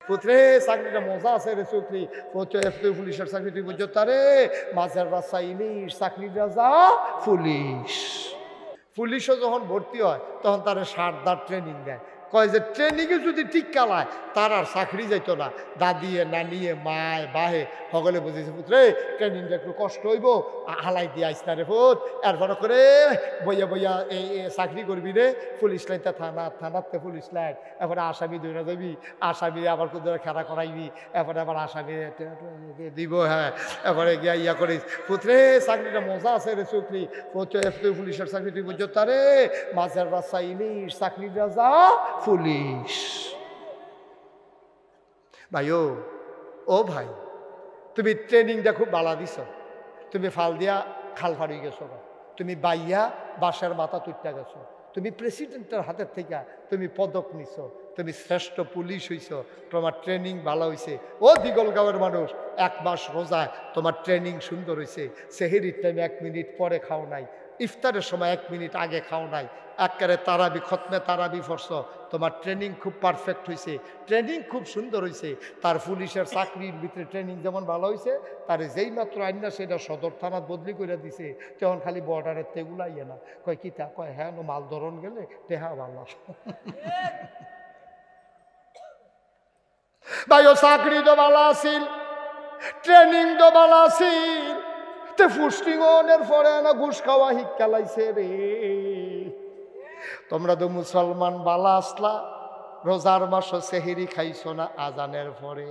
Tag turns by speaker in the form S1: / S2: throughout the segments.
S1: পুত্রে চাকরিটা মজা আছে রে চুকরি, পুলিশের চাকরি তুই বুঝছো তারে, মাঝের রাস্তা ইলিশ, চাকরির রাজা পুলিশ। পুলিশও যখন ভর্তি হয় তখন তারা সারদার ট্রেনিং দেয়, কয় যে ট্রেনিংয়ে যদি ঠিক কালায় তার আর চাকরি যাইতো না। দাদিয়ে নানিয়ে মায় বাহে সকলে বুঝেছে পুত্রে ট্রেনিংটা একটু কষ্ট হইব, হালাই দিয়ে আইস না রে ফুট, এরপর করে বইয়া বইয়া এই চাকরি করবি রে, পুলিশ লাইনটা থানাতে পুলিশ লাইন, এরপরে আসামি ধরে যাবি, আসামি আবার কোথাও খেলা করাইবি, এরপরে আবার আসামি দিব, হ্যাঁ এরপরে গিয়া ইয়া করিস। পুত্রে চাকরিটা মজা আছে রে চুকরি, পুলিশের চাকরি তুই বুঝছো তারে, মাঝের রাস্তা ইলিশ, চাকরির রাজা পুলিশ। ভাই ও ভাই, তুমি ট্রেনিংটা খুব বালা দিছ, তুমি ফাল দিয়া খাল ফাড়ি গেছো, তুমি বাইয়া বাসার মাথা তুইটা গেছো, তুমি প্রেসিডেন্টের হাতের থেকে তুমি পদক নিছ, তুমি শ্রেষ্ঠ পুলিশ হইছ, তোমার ট্রেনিং ভালো হয়েছে। ও দিগলগাঁওয়ের মানুষ, 1 মাস রোজায় তোমার ট্রেনিং সুন্দর হয়েছে, সেহেরির টাইমে 1 মিনিট পরে খাও নাই, ইফতারের সময় 1 মিনিট আগে খাও নাই, একেবারে তারাবি খতমে তারাবি ফরস, তোমার ট্রেনিং খুব পারফেক্ট হয়েছে, ট্রেনিং খুব সুন্দর হয়েছে। তার পুলিশের চাকরির ভিতরে ট্রেনিং যেমন ভালো হয়েছে, তার যেই মাত্র আইনা সেটা সদর থানাত বদলি করে দিছে, তখন খালি বর্ডারের তেগুলা ইয়ে না, কয় কি তা, কয় হ্যাঁ মাল ধরন গেলে টেহা ভালো। ভাই ও চাকরি তো ভালো আছিল, ট্রেনিং তো ভালো আছিল, পুষ্টিগণের পরে না ঘুষ খাওয়া শিক্ষা লাইছে রে। তোমরা তো মুসলমান বালা আসলা, রোজার মাস সেহেরি খাইছো না আজানের পরে,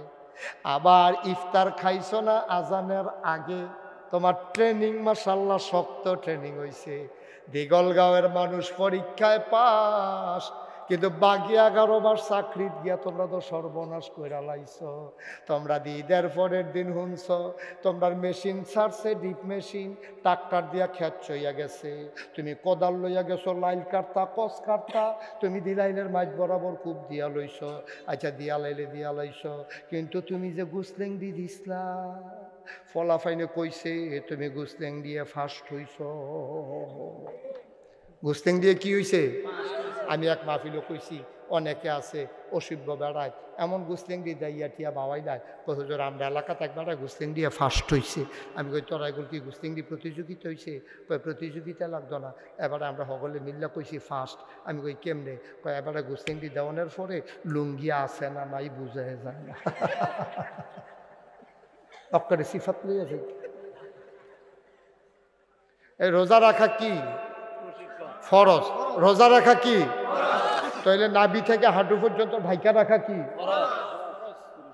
S1: আবার ইফতার খাইছো না আজানের আগে, তোমার ট্রেনিং মাশাআল্লাহ শক্ত ট্রেনিং হয়েছে। দিগলগাঁওয়ের মানুষ পরীক্ষায় পাস, কিন্তু বাকি 11 মাস চাকরি গিয়া তোমরা তো সর্বনাশ কইরা লাইছ। তোমরা ঈদের পরের দিন শুনছ তোমরা মেশিন ছাড়ছে, ডিপ মেশিন, ট্রাক্টর দিয়া খেত চইয়া গেছে, তুমি কোদাল লইয়া গেছো লাইল কাটতা কস কাটতা, তুমি দিলাইলের মাছ বরাবর খুব দিয়া লইছ, আচ্ছা দিয়া লাইছ, কিন্তু তুমি যে গুসলেং দি দিসলা, ফলাফাইনে কইছে তুমি গুসলেং দিয়ে ফার্স্ট হইছ। গুসলেং দিয়ে কি হইছে? আমি এক মাহফিলও কইছি, অনেকে আছে অসভ্য বেড়ায়, এমন গুসলেং দিয়ে দাইয়া টিয়া বাবাই দেয়, হুজুর আমরা এলাকাতে একবার গুসলেং দিয়ে ফার্স্ট হইছে। আমি কই তোরা এগুলো কি গুসলেং দিয়ে প্রতিযোগিতা হয়েছে? প্রতিযোগিতা লাগতো না, এবারে আমরা সকলে মিল্লা কইছি ফার্স্ট। আমি কই কেমনে? কয় এবারে গুসলেং দিয়ে দেওয়ানোর পরে লুঙ্গি আছে না নাই বুঝা যায় না, অক্কারে সিফাত লইয়াছে। এই রোজা রাখা কি ফরজ? রোজা রাখা কি? তাইলে নাভি থেকে হাঁটু পর্যন্ত ঢাইকা রাখা কি?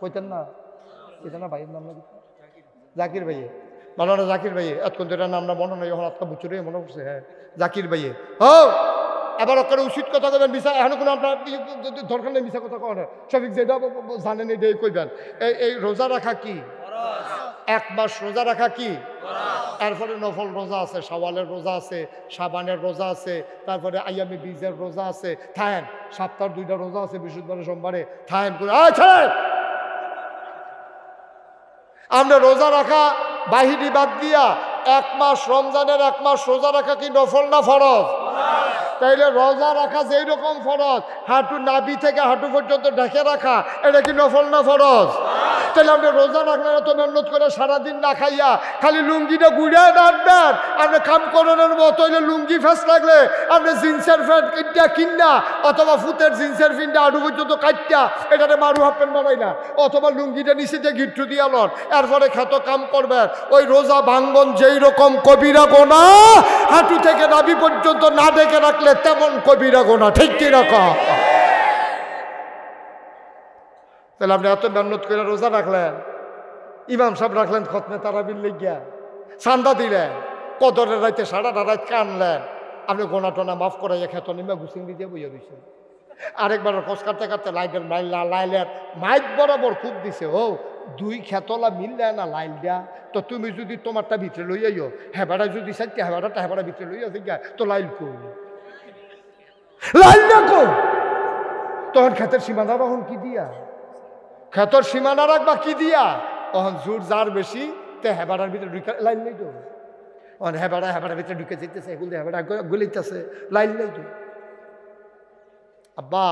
S1: কইতেন না, কইতেন না ভাইয়ের নাম নাকি? জাকির ভাইয়ে, মালানা জাকির ভাইয়ে, এতক্ষণ তো এটার নামটা মনে নয়, এখন আজকে বুচুরে মনে পড়ছে। হ্যাঁ জাকির ভাইয়ে, ও এবার ওখানে উচিত কথা কবেন, মিশা এখন কোনো আপনার দরকার নেই মিশা কথা কন, সঠিক যেটা জানেন এটাই কইবেন। এই রোজা রাখা কি? 1 মাস রোজা রাখা কি? তারপরে নফল রোজা আছে, শাওয়ালের রোজা আছে, শাবানের রোজা আছে, তারপরে আইয়ামে বীজের রোজা আছে, থাকেন সপ্তাহের 2টা রোজা আছে, বৃহস্পতিবার সোমবারে থাকেন করে। আমরা রোজা রাখা বাহিনী বাদ দিয়া 1 মাস রমজানের 1 মাস রোজা রাখা কি নফল না ফরজ? তাইলে রোজা রাখা যেই রকম ফরজ, হাঁটু নাভি থেকে হাঁটু পর্যন্ত ঢেকে রাখা, এটা কি নফল না ফরজ? তাহলে আপনি রোজা রাখলেন এত মেহনত করে সারাদিন না খাইয়া খালি লুঙ্গিটা গুড়িয়ে রাখবেন, আপনি কাম করানোর মতো হইলে লুঙ্গি ফেস লাগলে আপনি জিন্সের প্যান্ট কিনটা কিনা, অথবা ফুতের জিন্সের প্যান্টটা হাঁটু পর্যন্ত কাটটা এটাতে মারু হাফ প্যান্ট বানাই না, অথবা লুঙ্গিটা নিচে দিয়ে গিট্টু দিয়া লন, এরপরে খেত কাম করবেন। ওই রোজা ভাঙ্গন যেই রকম কবিরা গোনা, হাঁটু থেকে নাভি পর্যন্ত না ঢেকে রাখলে তেমন কবিরা গোনা, ঠিক কি রকম? তাহলে আপনি এত মেহনত করে রোজা রাখলেন, ইমাম সাহেব রাখলেন খতমে তারাবির লেগিয়া, চান্দা দিলেন, কদরের রাইতে সারাটা রাত কানলেন, আপনি গোনা টোনা মাফ করাইয়া খেত নিমা গুছিং দিয়ে বইয়া দিয়েছেন। আরেকবার কষ কাটতে কাটতে লাইটের লাইলের মাইক বরাবর খুব দিছে, ও 2 খেতলা মিললে না লাইল দিয়া, তো তুমি যদি তোমারটা ভিতরে লইয়াইও, হেবাটা যদি চাইতে হেবাটা ভিতরে লইয়া গা, তো লাইল কই লাইল না কো, তখন খেতের সীমানা রহন কি দিয়া, খেতর সীমানা রাখবা কি দিয়া, তখন জোর যার বেশি তে হেবাটার ভিতরে ঢুকে লাইন নেই তো, হেবাটার ভিতরে ঢুকে যেতেছে, এগুলো হেবাটা গলিতেছে, লাইন নেই তো। আব্বা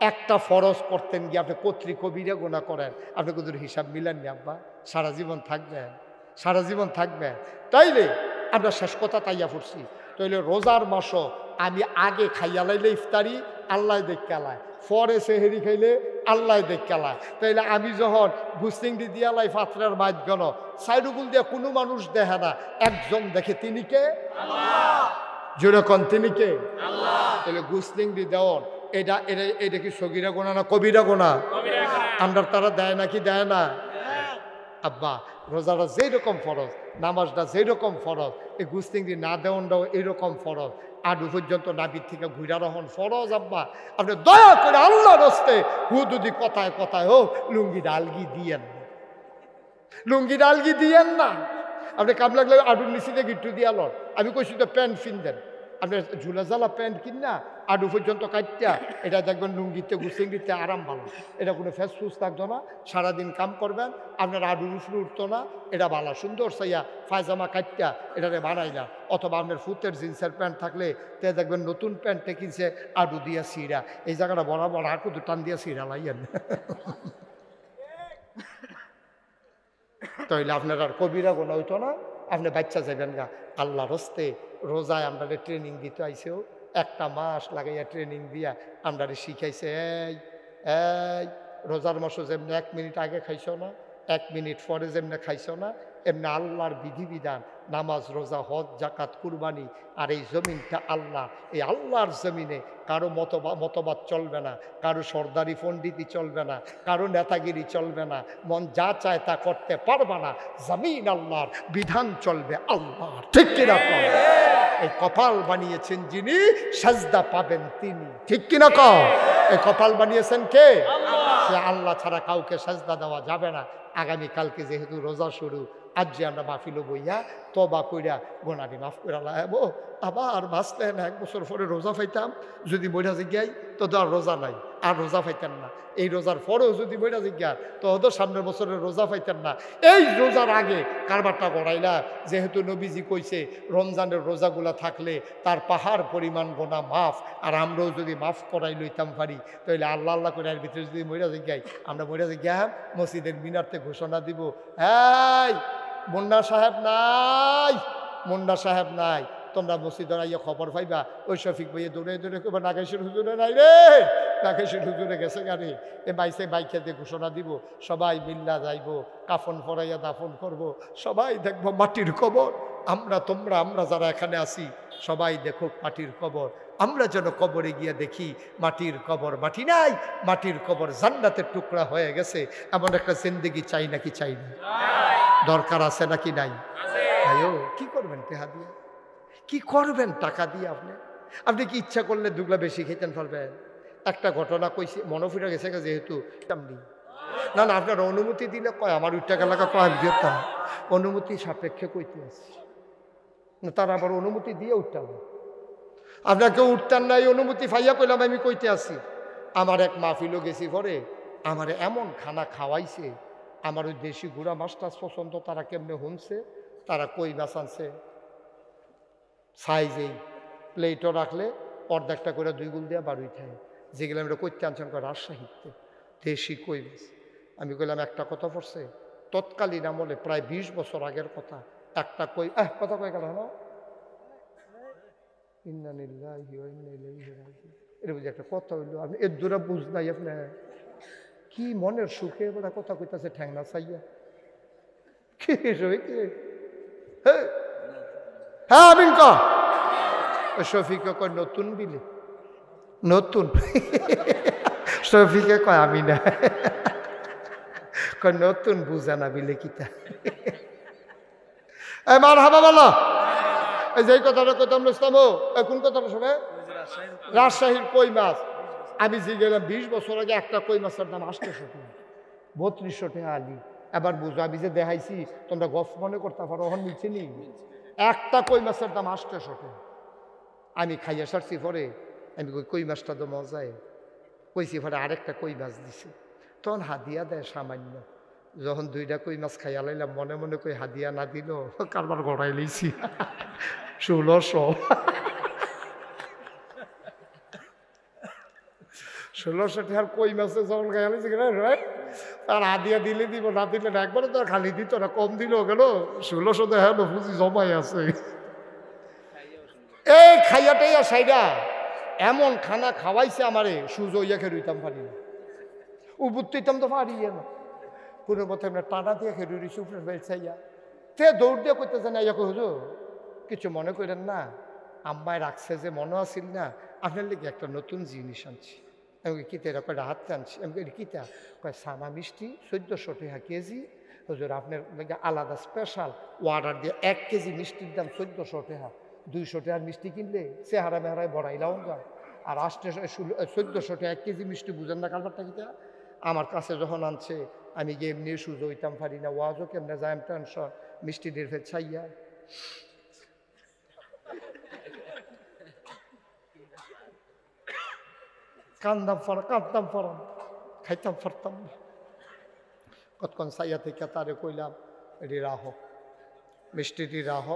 S1: একটা ফরজ করতেন গিয়ে আপনি কর্তৃক কবিরা গোনা করেন, আপনি কত হিসাব মিলেননি আব্বা, সারা জীবন থাকবেন, সারা জীবন থাকবেন। তাইলে আমরা শেষ কথা তাইয়া পড়ছি, তাইলে রোজার মাসও আমি আগে খাইয়া লাইলে ইফতারি আল্লাহ দেখে আলায়, পরে সেহেরি খাইলে আল্লাহ দেখে আলায়। তাইলে আমি যখন গুস্তিংটি দিয়ালাই পাত্রের মাঝখানো সাইডুগুল দিয়ে কোনো মানুষ দেখে না, একজন দেখে, তিনি কে? যেরকম তিনি কে? তাহলে গুস্তিংটি দেওয়ার এটা এটা এটা কি সগিরা গোনা না কবিরা গোনা? আমরা তারা দেয় নাকি দেয় না? আব্বা রোজাটা যেই রকম ফরজ, নামাজটা যেই রকম ফরজ, এই গুস্তিংটি না দেওয়াটাও এইরকম ফরজ। আডু পর্যন্ত নাবির থেকে ঘুরা রহন ফরজ। আব্বা আপনি দয়া করে আল্লাহর হস্তে হুদুদি কথায় কথায় হোক লুঙ্গি ডালগি দিয়েন না, লুঙ্গি ডালগি দিয়েন না। আপনি কাম লাগলে আডুর নিচে গিট্টু দিয়া লন। আমি কইছি তো প্যান্ট ফিনদেন, আপনি ঝুলা জ্বালা প্যান্ট কিনা আডু পর্যন্ত কাটটা, এটা দেখবেন লুঙ্গিতে গুস্তিংটিতে আরাম ভালো, এটা কোনো ফেস ফুস থাকতো না, সারাদিন কাম করবেন, আপনার আডুর উপরে উঠতো না, এটা ভালো সুন্দর চাইয়া পায়জামা কাটটা এটারে বানাইলা। অথবা আপনার ফুতের জিন্সের প্যান্ট থাকলে তে দেখবেন নতুন প্যান্টে কিনছে আডু দিয়া সিরা, এই জায়গাটা বরাবর আর কত টান দিয়া সিরা লাইয়েন। তাইলে আপনার আর কবিরা গোনা হইতো না, আপনি বাচ্চা যাবেন গা আল্লাহর হস্তে। রোজায় আমরা ট্রেনিং দিতে আইসেও একটা মাস লাগাইয়া ট্রেনিং দিয়া আমরা শিখাইছে, এই এই রোজার মাসও যেমনি 1 মিনিট আগে খাইছো না, 1 মিনিট পরে যেমনি খাইছো না, এমনি আল্লাহর বিধিবিধান নামাজ রোজা হজ জাকাত কুরবানি। আর এই জমিনটা আল্লাহ, এই আল্লাহর জমিনে কারো মতবাদ চলবে না, কারো সর্দারি পণ্ডিতি চলবে না, কারো নেতাগিরি চলবে না, মন যা চায় তা করতে পারবে না। জমিন আল্লাহর, বিধান চলবে আল্লাহর, ঠিক কিনা? এই কপাল বানিয়েছেন যিনি, সাজদা পাবেন তিনি, ঠিক কিনা? এই কপাল বানিয়েছেন কে? সে আল্লাহ ছাড়া কাউকে সাজদা দেওয়া যাবে না। আগামীকালকে যেহেতু রোজা শুরু, আজ যে আমরা মাহফিল বইয়া তবা কইরা গোনাটি মাফ করে লাগাবো। আবার বাঁচতেন 1 বছর পরে রোজা পাইতাম, যদি বইটা জিজ্ঞাই তো আর রোজা নাই, আর রোজা পাইতেন না। এই রোজার পরেও যদি বইটা জিজ্ঞার তো হয়তো সামনের বছরে রোজা পাইতেন না। এই রোজার আগে কারবারটা গড়াইলা, যেহেতু নবীজি কইছে রমজানের রোজাগুলা থাকলে তার পাহাড় পরিমাণ গোনা মাফ, আর আমরাও যদি মাফ করাই লইতাম পারি, তাহলে আল্লাহ আল্লাহ করে এর ভিতরে যদি মইরা জিজ্ঞাই, আমরা মইরা জিজ্ঞা মসজিদের মিনারতে ঘোষণা দিব, এই মুন্না সাহেব নাই, মুন্না সাহেব নাই, তোমরা মসজিদে আইয়া খবর পাইবা, ওই শফিক ভাইয়ে দৌড়ে দৌড়ে কইবা নাগেশের হুজুরে নাই রে, নাগেশের হুজুরে গেছে গাড়ি, এ বাইসে বাইকে দিয়ে ঘোষণা দিব, সবাই মিল্লা যাইব, কাফন পরাইয়া দাফন করব, সবাই দেখবো মাটির কবর। আমরা তোমরা আমরা যারা এখানে আছি সবাই দেখো মাটির কবর, আমরা যেন কবরে গিয়ে দেখি মাটির কবর মাটি নাই, মাটির কবর জান্নাতের টুকরা হয়ে গেছে। এমন একটা জিন্দেগি চাই নাকি চাই না? দরকার আছে নাকি নাই? আয়ো কি করবেন টেহা দিয়ে, কি করবেন টাকা দিয়ে? আপনি কি ইচ্ছা করলে দুগলা বেশি খেতেন পারবেন? একটা ঘটনা কইছি, মনে ফিরে গেছে যেহেতু না না আপনার অনুমতি দিলে কয় আমার ওই টাকা লাগা কয় বিয়তা অনুমতি সাপেক্ষে কইতে আছি না, তারা আবার অনুমতি দিয়ে উঠতাম, আপনাকে উঠতেন না, এই অনুমতি ফাইয়া কইলাম আমি কইতে আছি। আমার এক মাহফিলও গেছি পরে, আমার এমন খানা খাওয়াইছে, আমার ওই দেশি গুড়া মাছটা পছন্দ, তারা কেমনে শুনছে, তারা কই মাছ আনছে সাইজেই প্লেটও রাখলে অর্ধেকটা করে 2 গুল দিয়ে বাড়ুই থাকে, যেগুলো আমরা করতে আনছেন রাজশাহীতে দেশি কই মাছ। আমি কইলাম একটা কথা পড়ছে, তৎকালীন আমলে প্রায় 20 বছর আগের কথা, একটা কই কথা কয়ে গেল না, এটা বুঝি একটা কথা হইলো, আপনি এর দূরে বুঝ নাই, আপনার কি মনের সুখে বলে কথা কইতাছে ঠ্যাংনা চাইয়া, কি হ্যাঁ আমিন ক শফিকে কয় নতুন বিলে, নতুন শফিকে কয় আমি না, কয় নতুন বুঝা না বিলে কিতা। মার হাবা বলো, এই যে কথাটা কইতাম ইসলাম, কোন কথাটা শোনে? রাজশাহীর কই মাছ। আমি যে গেলাম 20 বছর আগে, একটা কই মাছের দাম 800 টাকা, 3200 টাকা আলি। এবার বুঝো আমি যে দেখাইছি তোমরা গফ মনে করতে পারো, ওখানে নিচে নি একটা কই মাছের দাম 800 টাকা। আমি খাইয়া সারছি পরে, আমি কই মাছটা তো মজায় কইছি, পরে আরেকটা কই মাছ দিছে, তখন হাদিয়া দেয় সামান্য। যখন 2টা কই মাছ খাইয়া লাইলাম, মনে মনে কই হাদিয়া না দিল কারবার গড়াই লইছি 1600 1600 টাকার কই মাছের জল খাইয়ালিস কিনা ভাই, আর আদিয়া দিলে দিব, না দিলে না, একবারে তো আর খালি দিত না, কম দিলেও গেল 1600 টাকা পুঁজি জমাই আছে। এই খাইয়াটাই আর সাইডা এমন খানা খাওয়াইছে আমারে, সুজো ইয়া খেরুইতাম পারি না, উবুত্তিতাম তো পারি না, কোনো মতো আমরা টানা দিয়ে খেরু রইছি উপরে বেলছাইয়া, তে দৌড় দিয়ে করতেছে না, ইয়া হুজুর কিছু মনে করেন না, আম্মায় রাখছে যে মনে আসিল না, আপনার লেগে একটা নতুন জিনিস আনছি। আমি কিতা এরকম হাত আনছি, আমি কিতা কয় সানা মিষ্টি 1400 টাকা কেজি, হুজুর আপনার লেগে আলাদা স্পেশাল অর্ডার দিয়ে 1 কেজি মিষ্টির দাম 1400 টাকা, 200 টাকার মিষ্টি কিনলে চেহারা মেহারায় বড়াইলাম গা, আর 1400 টাকা 1 কেজি মিষ্টি, বুঝেন না কারবারটা কিতা। আমার কাছে যখন আনছে আমি গিয়ে এমনি সুযোগ হইতাম পারি না, ওয়াজও কেমনে যাই টেনশন, মিষ্টি দিয়ে ফের ছাইয়া কান্দাম ফরাম খাইতাম ফারতাম না। কতক্ষণ সাইয়া থেকে তারে কইলাম এটি রাহ মিষ্টিটি রাহ,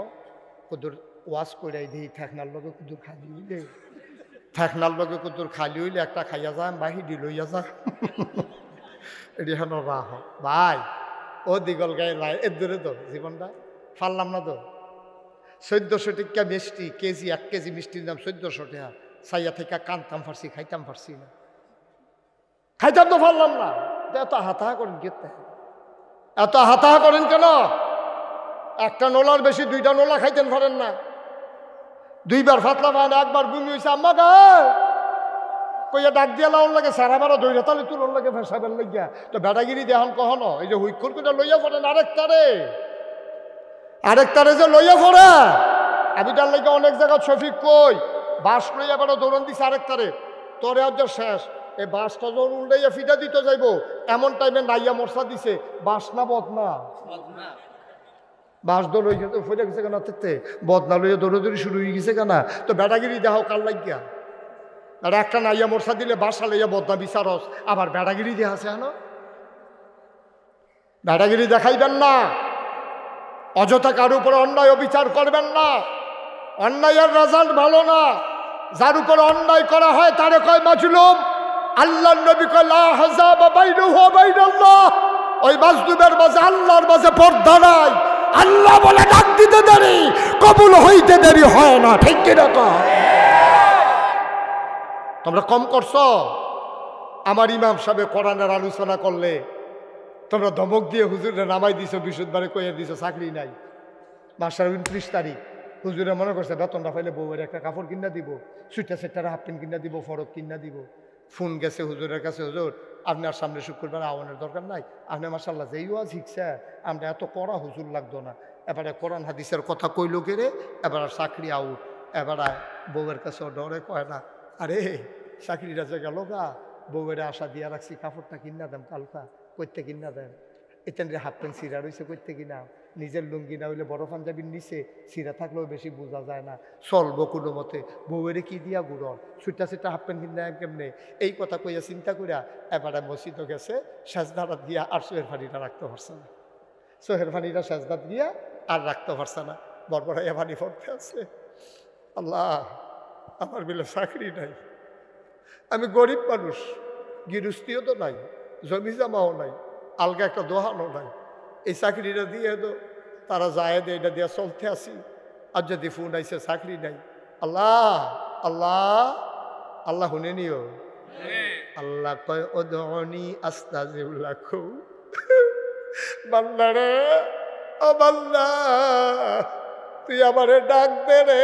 S1: কুদুর ওয়াশ করে দিই, ঠেকনার লগে কুদুর খালি হইলে, ঠেকনার লগে কুদুর খালি হইলে একটা খাইয়া যান বাহিরি লইয়া যা, এটি হেন রাহ ভাই। ও দিগল গায়ে লাই এর দূরে তো জীবনটা ফাললাম না তো। 1400 টাকা মিষ্টি কেজি, 1 কেজি মিষ্টির দাম 1400 টাকা, সাইয়া থেকে কানতাম ফারছি, খাইতাম ফারছি না, খাইতাম তো পারলাম না। এত হাতাহা করেন কেতে, এত হাতাহা করেন কেন? একটা নোলার বেশি 2টা নোলা খাইতেন পারেন না, 2বার ফাতলা পায় না, 1বার বমি হয়েছে আম্মা গায়ে কইয়া ডাক দিয়া লাউন লাগে, সারা বারো দৈরা তালে তুলন লাগে ফেসাবের লাগিয়া, তো বেড়াগিরি দেহন কখনো এই যে হুইকুর করে লইয়া পড়েন আরেকটারে যে লইয়া পড়ে, আমি তার লাগে অনেক জায়গা শফিক কই বাস লইয়া বেড়া দৌড়ন দিছে আরেকটারে, তোরে আজ শেষ, এই বাসটা যখন উল্টাইয়া ফিটা দিতে যাইব এমন টাইমে নাইয়া মশা দিছে, বাস না বদনা, বাস দৌড় হয়ে গেছে ফিরে গেছে কেনা, থাকতে বদনা লইয়া দৌড়ি শুরু হয়ে গেছে কেনা, তো বেড়াগিরি দেখাও কার লাগিয়া, আর একটা নাইয়া মশা দিলে বাসা লইয়া বদনা বিচারস, আবার বেড়াগিরি দেখাছে হেন, বেড়াগিরি দেখাইবেন না, অযথা কারো উপরে অন্যায় অবিচার করবেন না, অন্যায়ের রেজাল্ট ভালো না, যার উপর অন্যায় করা হয় তারে কয় মাজলুম, আল্লাহর নবী কয় লা হাজাবা বাইনাহু ওয়া বাইনাল্লাহ, ওই মাজলুমের মাঝে আল্লাহর মাঝে পর্দা নাই, আল্লাহ বলে ডাক দিতে দেরি কবুল হইতে দেরি হয় না, ঠিক কি না? তোমরা কম করছো। আমার ইমাম সাহেব কোরআনের আলোচনা করলে তোমরা ধমক দিয়ে হুজুরে নামাই দিছো, বিশুদ্ধবারে কইয়া দিছো চাকরি নাই, মাসের 29 তারিখ হুজুরে মনে করছে বেতনটা পাইলে বউয়ের একটা কাপড় কিনা দিব, সুইটার সেটার হাফ প্যান্ট কিনা দিব, ফরক কিনা দিব। ফোন গেছে হুজুরের কাছে, হুজুর আপনার সামনে শুক্রবার আওয়ানের দরকার নাই, আপনি মাশাআল্লাহ যেই ওয়াজ শিখছে আমরা এত কড়া হুজুর লাগতো না, এবারে কোরআন হাদিসের কথা কইলো কেরে, এবার চাকরি আউট, এবারে বউয়ের কাছে ডরে কয় না, আরে চাকরিটা যে গেল গা, বউয়ের আশা দিয়া রাখছি কাপড়টা কিনা দেন কালকা, কইতে কিনা দেন, এতেন হাফ প্যান্ট সিরা রয়েছে কইতে কিনা, নিজের লুঙ্গি না হইলে বড় পাঞ্জাবির নিচে সিরা থাকলেও বেশি বোঝা যায় না, চলবো কোনো মতে, বউয়েরে কি দিয়া গুড়ন, সুইটা সেটা হাফ প্যান্ট কিনা কেমনে, এই কথা কইয়া চিন্তা করিয়া এবারে মসজিদও গেছে, সেজদাটা দিয়া আর সোহের পানিটা রাখতে পারছে না, সোহের পানিটা সেজদাত দিয়া আর রাখতে পারছে না, বড়বড়াইয়া পানি পড়তে আছে। আল্লাহ আমার বিলে চাকরি নাই, আমি গরিব মানুষ, গৃহস্থিও তো নাই, জমি জামাও নাই, আলগা একটা দোহানও নাই, এই চাকরিটা দিয়ে তো তারা যায় দে, এটা দিয়ে চলতে আসি, আর যদি ফোন আইসে চাকরি নাই, আল্লাহ আল্লাহ আল্লাহ শুনে নিও, আল্লাহ কয় ওদনি আস্তাজিব লাকু, বান্দা রে ও বান্দা তুই আমারে ডাক দে রে,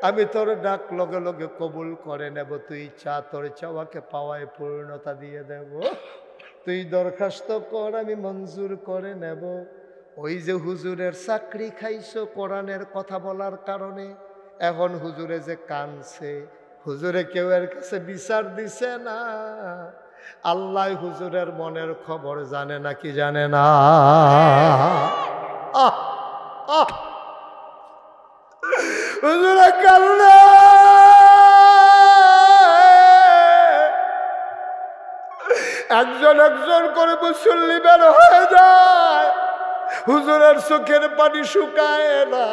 S1: আমি তোর ডাক লগে লগে কবুল করে নেব, তুই চা তোর চাওয়াকে পাওয়ায় পূর্ণতা দিয়ে দেব, তুই দরখাস্ত কর আমি মঞ্জুর করে নেব। ওই যে হুজুরের চাকরি খাইছো কোরআনের কথা বলার কারণে, এখন হুজুরে যে কানছে, হুজুরে কেউ এর কাছে বিচার দিছে না, আল্লাহ হুজুরের মনের খবর জানে নাকি জানে না। হুজুরে কান্না, একজন একজন করে মুসল্লি বের হয়ে যায়, হুজুরের চোখের পানি শুকায় না।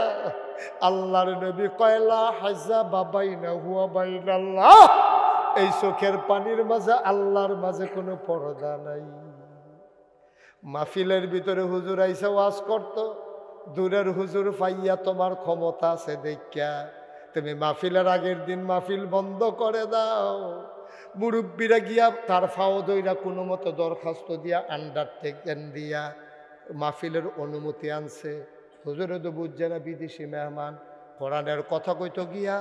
S1: আল্লাহর নবী কয়লা হাজা বাবাইনা হুয়া বাইনাল্লাহ, এই চোখের পানির মাঝে আল্লাহর মাঝে কোনো পর্দা নাই। মাহফিলের ভিতরে হুজুর আইসা ওয়াজ করত, দূরের হুজুর পাইয়া তোমার ক্ষমতা আছে দেখা তুমি মাহফিলের আগের দিন মাহফিল বন্ধ করে দাও। মুরব্বীরা গিয়া তার ফাও দইরা কোনো মতো দরখাস্ত দিয়া আন্ডারটেকেন দিয়া মাহফিলের অনুমতি আনছে। হুজুরে তো বুঝছে না বিদেশি মেহমান, কোরআনের কথা কইতো গিয়া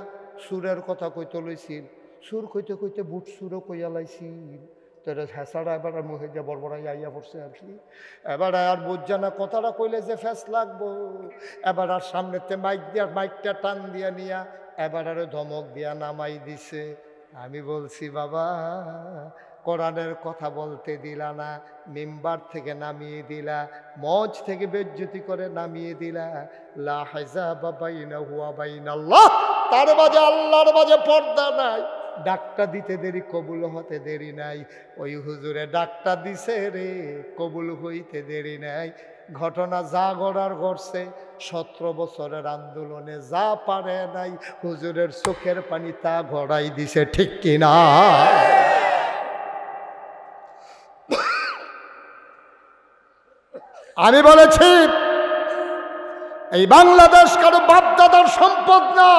S1: সুরের কথা কইতে লইছিল, সুর কইতে কইতে বুট সুরও কইয়া লাইছিল। তোরা হেঁচাড়া এবার মুখে দিয়ে বড়বড়াই আইয়া পড়ছে আর কি। এবার আর বুঝছে না কথাটা কইলে যে ফ্যাস লাগবো। এবার আর সামনেতে মাইক দিয়া মাইকটা টান দিয়া নিয়া এবার আরো ধমক দিয়া নামাই দিছে। আমি বলছি বাবা কোরআনের কথা বলতে দিলা না, মিম্বার থেকে নামিয়ে দিলা, মঞ্চ থেকে বেজ্জতি করে নামিয়ে দিলা। লা হিজাবা বাইনাহু ওয়া বাইনাল্লাহ, তার মাঝে আল্লাহর মাঝে পর্দা নাই। ডাকটা দিতে দেরি কবুল হতে দেরি নাই। ওই হুজুরে ডাকটা দিছে রে, কবুল হইতে দেরি নাই। ঘটনা যা গড়ার ঘটছে, 17 বছরের আন্দোলনে যা পারে নাই হুজুরের চোখের পানি তা গড়াই দিছে, ঠিক কিনা? আমি বলেছি এই বাংলাদেশ কারো বাপদাদার সম্পদ না।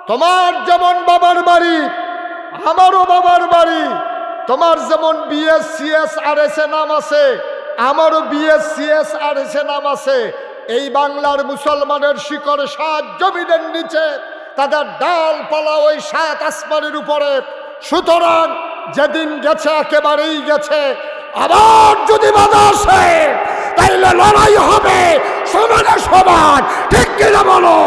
S1: তোমার যেমন বাবার বাড়ি আমারও বাবার বাড়ি, তোমার যেমন বিএসসিএস আর এস এ নাম আছে আমারও বিএসসিএস আর এস এ নাম আছে। এই বাংলার মুসলমানের শিকড় 7 জমিনের নিচে, তাদের ডালপালা ওই 7 আসমানের উপরে। সুতরাং যেদিন গেছে একেবারেই গেছে। আবার যদি বাধা আসে তাইলে লড়াই হবে সমানে সমান, ঠিক কিনা বলো?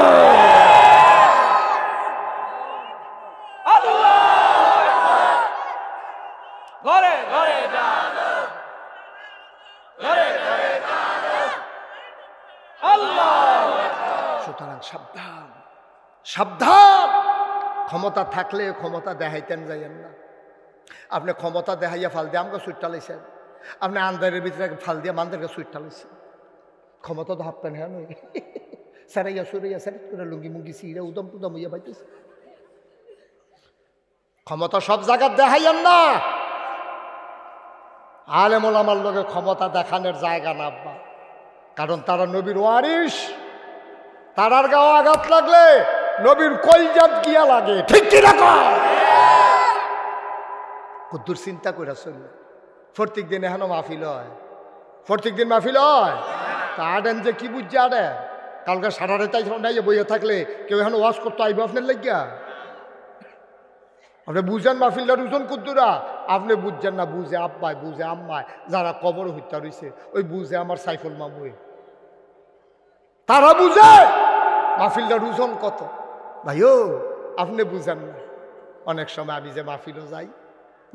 S1: সুতরাং সাবধান সাবধান। ক্ষমতা থাকলে ক্ষমতা দেখাইতেন যাইয়েন না। আপনি ক্ষমতা দেখাইয়া ফাল দিয়ে আমাকে সুইটটা লাইছেন, আপনি আন্দারের ভিতরে ফাল দিয়ে মান্দারকে সুইটটা লাইছেন। ক্ষমতা তো হাঁপতেন হ্যাঁ নই সারাইয়া সরাইয়া স্যার করে লুঙ্গি মুঙ্গি সিঁড়ে উদম টুদম হইয়া পাইতেছে। ক্ষমতা সব জায়গায় দেখাইয়েন না। আলেম ওলামার লোকে ক্ষমতা দেখানোর জায়গা না আব্বা, কারণ তারা নবীর ওয়ারিস। তারার গাও আঘাত লাগলে নবীর কলজাত গিয়া লাগে, ঠিক কি রাখো? কদ্দুর চিন্তা করে চলবে। প্রত্যেক দিন এখনো মাহফিল হয়, প্রত্যেক দিন মাহফিল হয়। তা আডেন যে কি বুঝছে আডেন, কালকে সারা রাত নাই বইয়ে থাকলে কেউ এখন ওয়াশ করতে আইব আপনার লাগিয়া? আপনি বুঝেন মাহফিলটার ওজন কদ্দুরা? আপনি বুঝছেন না, বুঝে আব্বায় বুঝে আম্মায়, যারা কবর হত্যা রয়েছে ওই বুঝে আমার সাইফুল মামুয়ে, তারা বুঝে মাহফিলটার ওজন কত। ভাইও আপনি বুঝেন না। অনেক সময় আমি যে মাহফিলও যাই,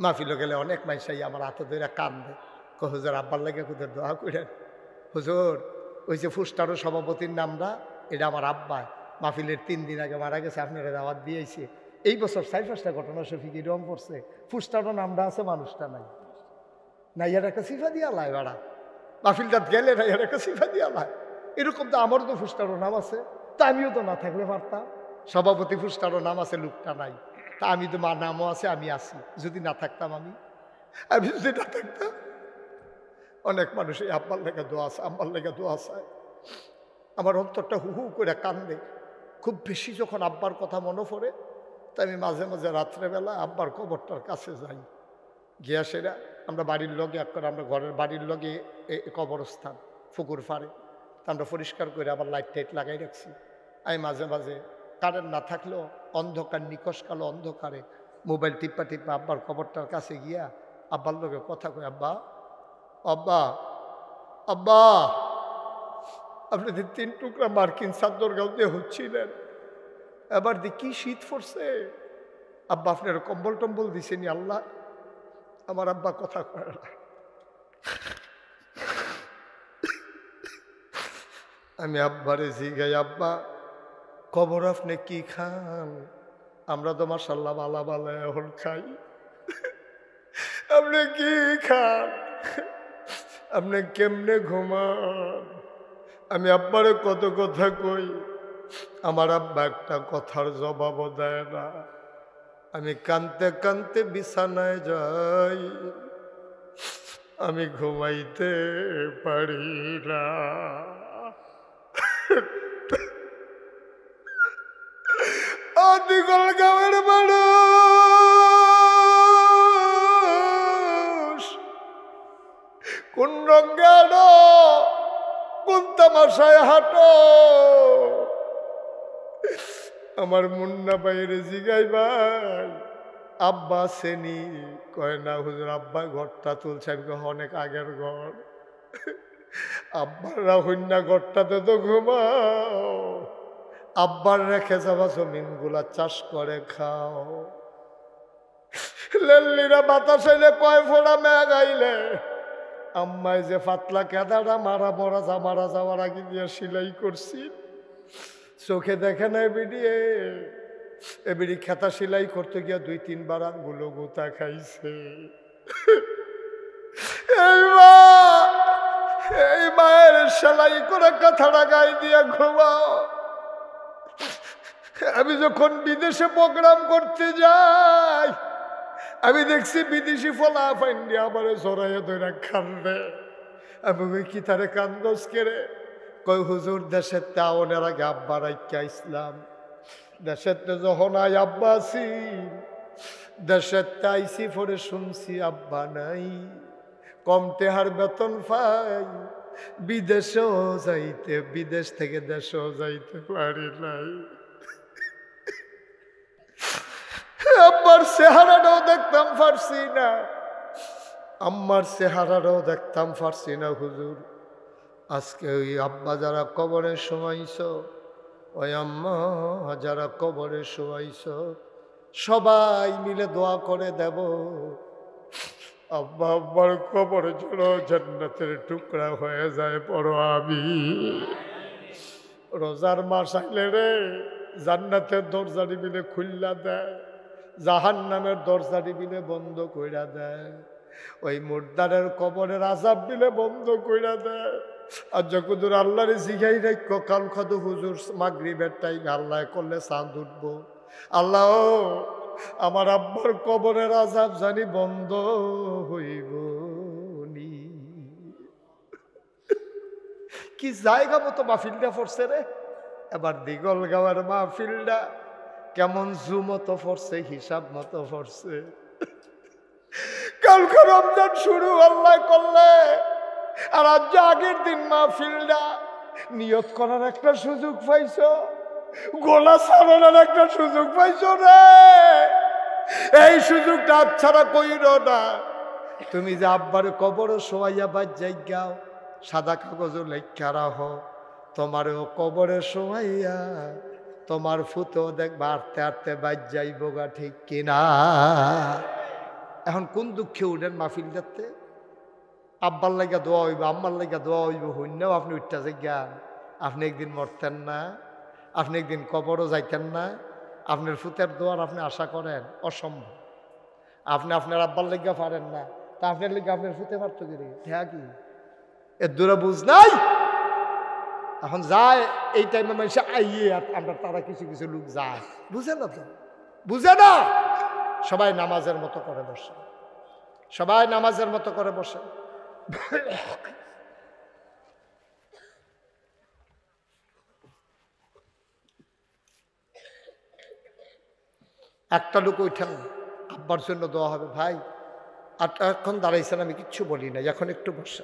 S1: মাহফিলও গেলে অনেক মানুষই আমার হাতে ধরে কান্দে, হুজুর আব্বার লাগে খুদের দোয়া করেন। হুজুর ওই যে ফুস্টারও সভাপতির নামটা, এটা আমার আব্বায় মাহফিলের 3 দিন আগে মারা গেছে, আপনারা দাওয়াত দিয়েছে। এই বছর 4-5টা ঘটনা শফিক এরকম পড়ছে, ফুস্টারও নামটা আছে মানুষটা নাই। নাই আর একটা সিফা দিয়া লাই বাড়া, মাহফিলটা গেলে নাই আর একটা সিফা দিয়া লাই। এরকম তো আমারও তো ফুস্টারও নাম আছে, তা আমিও তো না থাকলে পারতাম। সভাপতি ফুস্টারও নাম আছে, লোকটা নাই। তা আমি তো মার নামও আছে, আমি আছি। যদি না থাকতাম আমি যদি না থাকতাম। অনেক মানুষ এই আব্বার লেগে দোয়া আছে, আম্বার লেগে দোয়া চায়। আমার অন্তরটা হু হু করে কান্দে। খুব বেশি যখন আব্বার কথা মনে পড়ে, তাই আমি মাঝে মাঝে রাত্রেবেলা আব্বার কবরটার কাছে যাই। গিয়া সেরা আমরা বাড়ির লগে একবার আমরা ঘরের বাড়ির লগে কবরস্থান পুকুর ফাড়ে, তা আমরা পরিষ্কার করে আবার লাইট টাইট লাগাই রাখছি। আমি মাঝে মাঝে কারেন্ট না থাকলেও অন্ধকার, নিকশ কালো অন্ধকারে মোবাইল টিপ্পা টিপ্পা আব্বার কবরটার কাছে গিয়া আব্বার লগে কথা কই, আব্বা আব্বা আব্বা আপনি 3 টুকরা মার্কিন চাদর গাউতে হচ্ছিলেন, এবার দি কি শীত পড়ছে, আব্বা আপনার কম্বল টম্বল দিছেনি আল্লাহ? আমার আব্বা কথা কয় না। আমি আব্বারে জিগাই, আব্বা কবর আপনি কি খান? আমরা তো মাশাআল্লাহ বালা বালা এখন খাই, আপনি কি খান? আপনি কেমনে ঘুমান? আমি আব্বারে কত কথা কই, আমার আব্বা একটা কথার জবাবও দেয় না। আমি কানতে কানতে বিছানায় যাই, আমি ঘুমাইতে পারি না। দিগল গাঁয়ের মানুষ কোন রঙে আনো, কোন তামাশায় হাঁটো, আমার মুন্না বাইরে জিগাই ভাই আব্বা সেনি কয় না হুজুর, আব্বা ঘরটা তুলছে। আমি অনেক আগের ঘর, আব্বারা হইনা ঘরটাতে তো ঘুমাও, আব্বার রেখে যাওয়া জমিন গুলা চাষ করে খাও। লেল্লিরা বাতাস আইলে কয় ফোড়া মেঘ আইলে আম্মায় যে পাতলা কেদারা মারা যাওয়ার আগে দিয়ে সিলাই করছি, চোখে দেখে না এবিডি খেতা সিলাই করতে গিয়া 2-3 বার আঙ্গুলো গোতা খাইছে। এই মায়ের সেলাই করে কথাটা গায়ে দিয়ে ঘুমাও। আমি যখন বিদেশে প্রোগ্রাম করতে যাই, আমি দেখছি বিদেশি ফলা ফাইন্ডি আমার জড়াইয়া ধরে কান্দে। আমি ওই কি তারে কান্দস কেড়ে কই হুজুর, দেশের তাওনের আগে আব্বা রাইকা ইসলাম, দেশের যখন আই আব্বা আছি, দেশের তাইছি পরে শুনছি আব্বা নাই, কম টেহার বেতন পাই, বিদেশেও যাইতে, বিদেশ থেকে দেশেও যাইতে পারি নাই। আব্বার চেহারাটাও দেখতাম পারছি না, আম্মার চেহারাটাও দেখতাম পারছি না হুজুর। আজকে ওই আব্বা যারা কবরে শোয়াইছ, ওই আম্মা যারা কবরে শোয়াইছ, সবাই মিলে দোয়া করে দেব আব্বা আব্বার কবরে যেন জান্নাতের টুকরা হয়ে যায় পড়ো আমি। রোজার মাস আইলে রে জান্নাতের দরজাটি মিলে খুল্লা দেয়, জাহান্নামের দরজাটি মিলে বন্ধ কইরা দেয়, ওই মুর্দারের কবরের আযাব মিলে বন্ধ কইরা দেয়। আর যখন আল্লাহরে জিগাই রাখো কাল খাদু হুজুর মাগরিবের টাইম আল্লাহ করলে চাঁদ উঠবো, আল্লাহ আমার আব্বার কবরের আযাব জানি বন্ধ হইব নি। কি জায়গা মতো মাহফিলটা পড়ছে রে এবার, দিগল গাঁয়ের মাহফিলটা কেমন জু মতো পড়ছে, হিসাব মতো পড়ছে। কালকে রমজান শুরু আল্লাহ করলে, আর আজ আগের দিন মাহফিলটা নিয়ত করার একটা সুযোগ পাইছো, গোলা ছাড়ানোর একটা সুযোগ পাইছো রে। এই সুযোগটা ছাড়া কইরো না। তুমি যে আব্বার কবর শোয়াইয়া বাদ যাইগাও, সাদা কাগজ লেখা রাখো, তোমারও কবরে শোয়াইয়া তোমার ফুতো দেখবা আটতে আটতে বাদ যাইব গা, ঠিক কিনা? এখন কোন দুঃখে উঠেন মাহফিল যাতে? আব্বার লাগা দোয়া হইব, আম্মার লাগা দোয়া হইব, হইনাও আপনি উঠতে যাইগান। আপনি একদিন মরতেন না, আপনি একদিন কবরও যাইতেন না, আপনার ফুতের দোয়ার আপনি আশা করেন? অসম্ভব। আপনি আপনার আব্বার লেগা পারেন না, তা আপনার লেগে আপনার ফুতে পারত কি? হ্যাঁ কি এর দূরে বুঝ নাই? এখন যায় এই টাইমে মানুষ আইয়ে, আমরা তারা কিছু কিছু লোক যায়, বুঝে না তো, বুঝে না। সবাই নামাজের মতো করে বসে, সবাই নামাজের মতো করে বসে। একটা লোক ওইঠান আব্বার জন্য দোয়া হবে। ভাই আর এখন দাঁড়াইছেন, আমি কিচ্ছু বলি না, এখন একটু বসে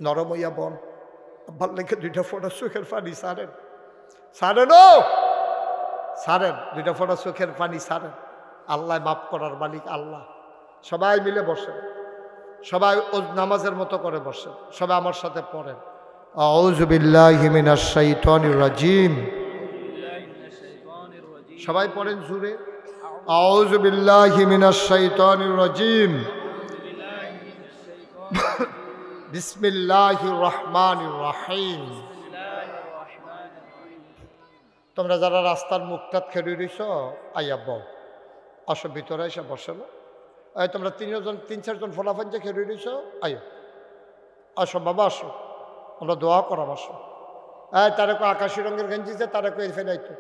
S1: নরম হইয়া বন, আব্বার লেগে 2টা ফোঁটা চোখের পানি ছাড়েন, ছাড়েন, ও ছাড়েন, 2টা ফোঁটা চোখের পানি ছাড়েন। আল্লাহ মাফ করার মালিক আল্লাহ। সবাই মিলে বসেন, সবাই নামাজের মতো করে বসেন, সবাই আমার সাথে পড়েন আউযু বিল্লাহি মিনাশ শাইতানির রাজিম। সবাই পড়েন জোরে, আউযু বিল্লাহি মিনাশ শাইতানির রাজিম, বিসমিল্লাহির রহমানির রহিম। তোমরা যারা রাস্তার মুখটাত খেয়ে রইছ আইয়া বল, আসো ভিতরে এসে বসে না। এই তোমরা 3-4জন ফলাফল যে খেয়ে রইছ আইও, আসো বাবা আসো, আমরা দোয়া করাম আসো। হ্যাঁ তারা কো আকাশি রঙের গেঞ্জি যে তারা কো এর ফেলাইতো,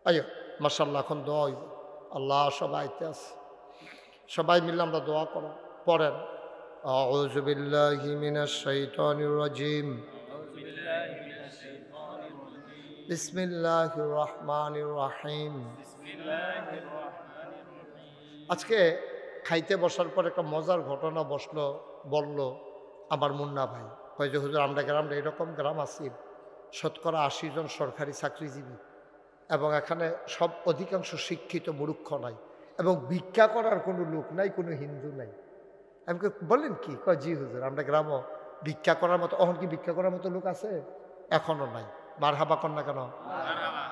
S1: আইও মাশাআল্লাহ এখন দোয়া হইব। আল্লাহ সবাই আইতে আছে, সবাই মিলে আমরা দোয়া করো, পড়েন। আউযু বিল্লাহি মিনাশ শাইতানির রাজিম, বিসমিল্লাহির রহমানির রহিম। আজকে খাইতে বসার পর একটা মজার ঘটনা বলল আমার মুন্না ভাই। কয় যে হুজুর, আমরা গ্রামটা এরকম গ্রাম আছি, শতকরা 80 জন সরকারি চাকরিজীবী, এবং এখানে সব অধিকাংশ শিক্ষিত মূর্খ নাই, এবং ভিক্ষা করার কোনো লোক নাই, কোনো হিন্দু নাই। আমি বলেন কি? কয় জি হুজুর, আমরা গ্রামও ভিক্ষা করার মতো, এখন কি ভিক্ষা করার মতো লোক আছে? এখনো নাই। মারহাবা কন না কেন?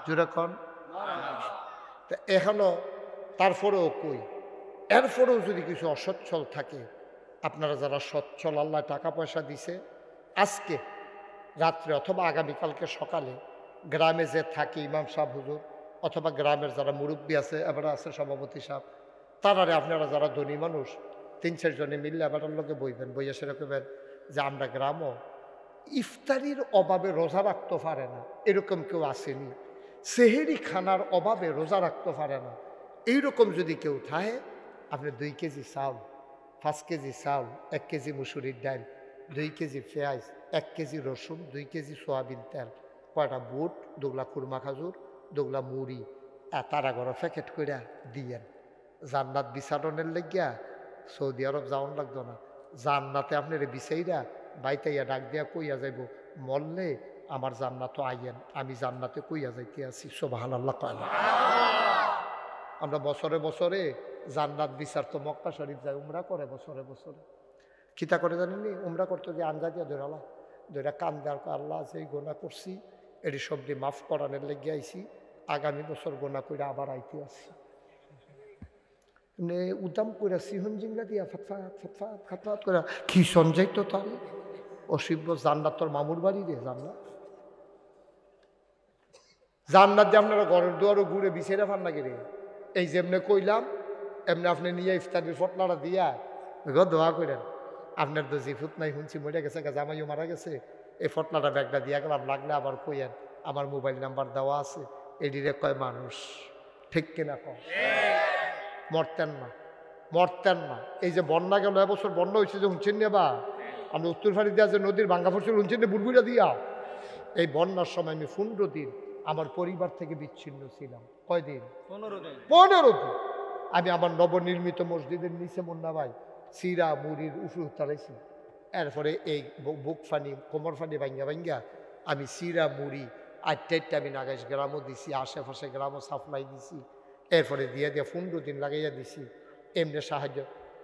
S1: জোরে কন। তা এখনো তারপরেও কই, এরপরেও যদি কিছু অসচ্ছল থাকে, আপনারা যারা সচ্ছল, আল্লাহ টাকা পয়সা দিছে, আজকে রাত্রে অথবা আগামীকালকে সকালে গ্রামে যে থাকে ইমাম সাহেব হুজুর, অথবা গ্রামের যারা মুরব্বী আছে, এবার আছে সভাপতি সাহেব, তারারে আপনারা যারা ধনী মানুষ 3-4 জনে মিললে এবার লোকে বইবেন, বইয়া সেরকমের যে আমরা গ্রামও ইফতারির অভাবে রোজা রাখতে পারে না, এরকম কেউ আসেনি। সেহেরি খানার অভাবে রোজা রাখতে পারে না, এইরকম যদি কেউ থাকে, আপনি 2 কেজি চাউল, 5 কেজি চাউল, 1 কেজি মুসুরির ডাল, 2 কেজি পেঁয়াজ, 1 কেজি রসুন, 2 কেজি সোয়াবিন তেল, কয়টা বুট, 2 খুরমা খাজুর, 2 মুড়ি, তারা ঘর প্যাকেট করে দিয়েন। জান্নাত বিচারণের লেগিয়া সৌদি আরব যাওয়ান লাগতো না, জান্নাতে আপনার বিচাইরা বাইতাইয়া ডাক দিয়া কইয়া যাইব, মরলে আমার জান্নাতও আইয়েন, আমি জান্নাতে কইয়া যাইতে আছি। সুবহানাল্লাহ। আমরা বছরে বছরে জান্নাত বিচার তো মক্কা শরীফ যায়, উমরা করে বছরে বছরে। খিতা করে জানেননি? উমরা করতে যে আঞ্জা দিয়া ধরালা, ধরা কান্দার আল্লাহ যে গোনা করছি এটি সবটি মাফ করানোর লেগে আইছি, আগামী বছর গোনা করে আবার আইতে আসি। উদাম করে সিহন জিংলা দিয়া ফাতফাত ফাতফাত ফাতফাত করে কি সঞ্জয় তো তার অসিব্য জান্নাত, তোর মামুর বাড়ি রে জান্নাত। জান্নাত দিয়ে আপনারা ঘরের দুয়ারও ঘুরে বিছেরা ফান না রে, এই যেমনে কইলাম এমনি আপনি নিয়ে ইফতারির ফটলাটা দিয়া দোয়া করেন। আপনার তো জিফুত নাই, শুনছি মরে গেছে, জামাইও মারা গেছে, এই ফটলাটা ব্যাগটা দিয়া গেলাম, লাগলে আবার কইয়েন আমার মোবাইল নাম্বার দেওয়া আছে, এডিরে কয় মানুষ, ঠিক কিনা কম? মরতেন না, মরতেন না। এই যে বন্যা গেল, এবছর বন্যা হয়েছে যে শুনছেন না, বা আমরা উত্তর ফাড়ি দিয়া যে নদীর ভাঙ্গা পড়ছিল শুনছেন না, বুড়বুড়া দিয়া। এই বন্যার সময় আমি 15 দিন আমার পরিবার থেকে বিচ্ছিন্ন ছিলাম। কয়দিন? 15 দিন। আমি আমার নবনির্মিত মসজিদের নিচে মুন্না ভাই সিরা মুড়ির উফরে উত্তালাইছি। এরপরে এই বুক ফানি, কোমর ফানি ভাঙ্গা ভাঙ্গা আমি সিরা মুড়ি 8টা আমি নাগাইশ গ্রামও দিছি, আশেপাশে গ্রামও সাপ্লাই দিছি। এরপরে দিয়ে 15 দিন লাগাইয়া দিছি। এমনি সাহায্য,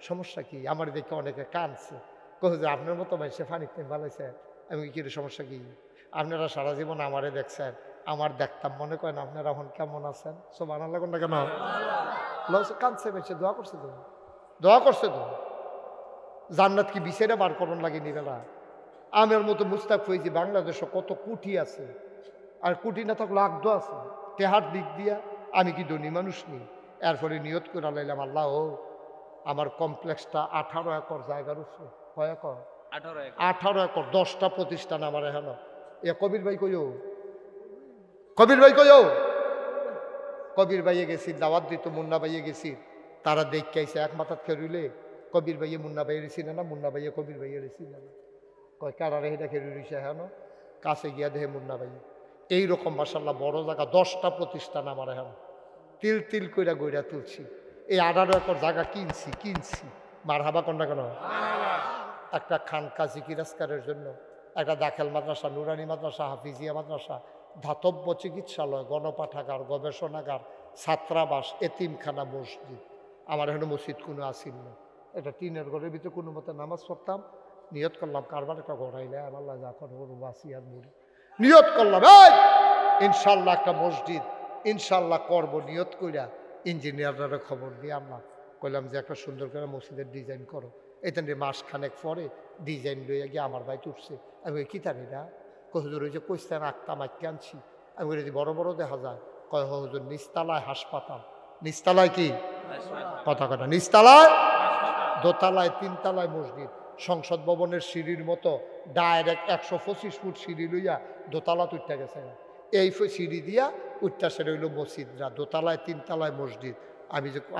S1: সমস্যা কি? আমার দেখে অনেকে কানছে, কহ যে আপনার মতো ভাই সে ফানিতে ভালাইছে। আমি কি সমস্যা কি? আপনারা সারা জীবন আমারে দেখছেন, আমার দেখতাম মনে করেন আপনারা এখন কেমন আছেন? সুবহানাল্লাহ না কেন? কানছে বেশি, দোয়া করছে তো, দোয়া করছে তো। জান্নাত কি বিছেরা বার করুন লাগে নিবেলা? আমার মতো মুস্তাক হয়েছি, বাংলাদেশে কত কুটি আছে, আর কুটি না থাকলে আগদ আছে। তেহার দিক দিয়া আমি কি ধনী মানুষ নেই? এরপরে নিয়ত করে লাইলাম, আল্লাহ ও আমার কমপ্লেক্সটা 18 একর জায়গার উপরে। কয় একর? 18 একর, 10টা প্রতিষ্ঠান আমার এখানে। এ কবির ভাই কইও, কবির ভাই কইও, কবির ভাইয়ে গেছি দাওয়াত দিত, মুন্না ভাইয়ে গেছি, তারা দেখে আইসে এক মাথাত খেরুলে কবির ভাইয়ে মুন্না ভাইয়ের ছিল না, মুন্না ভাইয়ে কবির ভাইয়ের ছিল না। কয় কারারে এটা খেরুলিছে এখানো, কাছে গিয়া দেহে মুন্না ভাই। এইরকম মাশাআল্লাহ বড় জায়গা, 10টা প্রতিষ্ঠান আমার এখানে। তিল তিল কইরা গইরা তুলছি। এই 18 একর জায়গা কিনছি। মারহাবা কন্যা কেন? একটা খানকা জিকিরাজকারের জন্য, একটা দাখিল মাদ্রাসা, নুরানি মাদ্রাসা, হাফিজিয়া মাদ্রাসা, ধাতব্য চিকিৎসালয়, গণপাঠাগার, গবেষণাগার, ছাত্রাবাস, এতিমখানা, মসজিদ। আমার এখানে মসজিদ কোনো আসিল না, এটা টিনের ঘরের ভিতরে কোনো মতে নামাজ পড়তাম। নিয়ত করলাম কারবার একটা গড়াইলে আল্লাহ যখন ওর বাসি আর মুড়ি নিয়ত করলাম, এই ইনশাল্লাহ একটা মসজিদ ইনশাল্লাহ করবো। নিয়ত কইরা ইঞ্জিনিয়াররা খবর দিয়ে আমরা কইলাম যে একটা সুন্দর করে মসজিদের ডিজাইন করো। এখান মাস খানেক পরে ডিজাইন লইয়া গিয়ে আমার ভাই উঠছে। আমি কি জানিরা হুজুর ওই যে কইস্তান আঁকতাম আঁকে আনছি। আমি বলি বড় বড় দেখা যায়। কয় হুজুর নিচতলায় হাসপাতাল। নিচতলায় কি কথা কথা? নিচতলায়, দোতলায়, 3তলায় মসজিদ। সংসদ ভবনের সিঁড়ির মতো ডাইরেক্ট 125 ফুট সিঁড়ি লইয়া দোতলা উঠতে গেছে। এই সিঁড়ি দিয়া উঠটা সেটা হইল মসজিদরা, দোতলায় 3তলায় মসজিদ।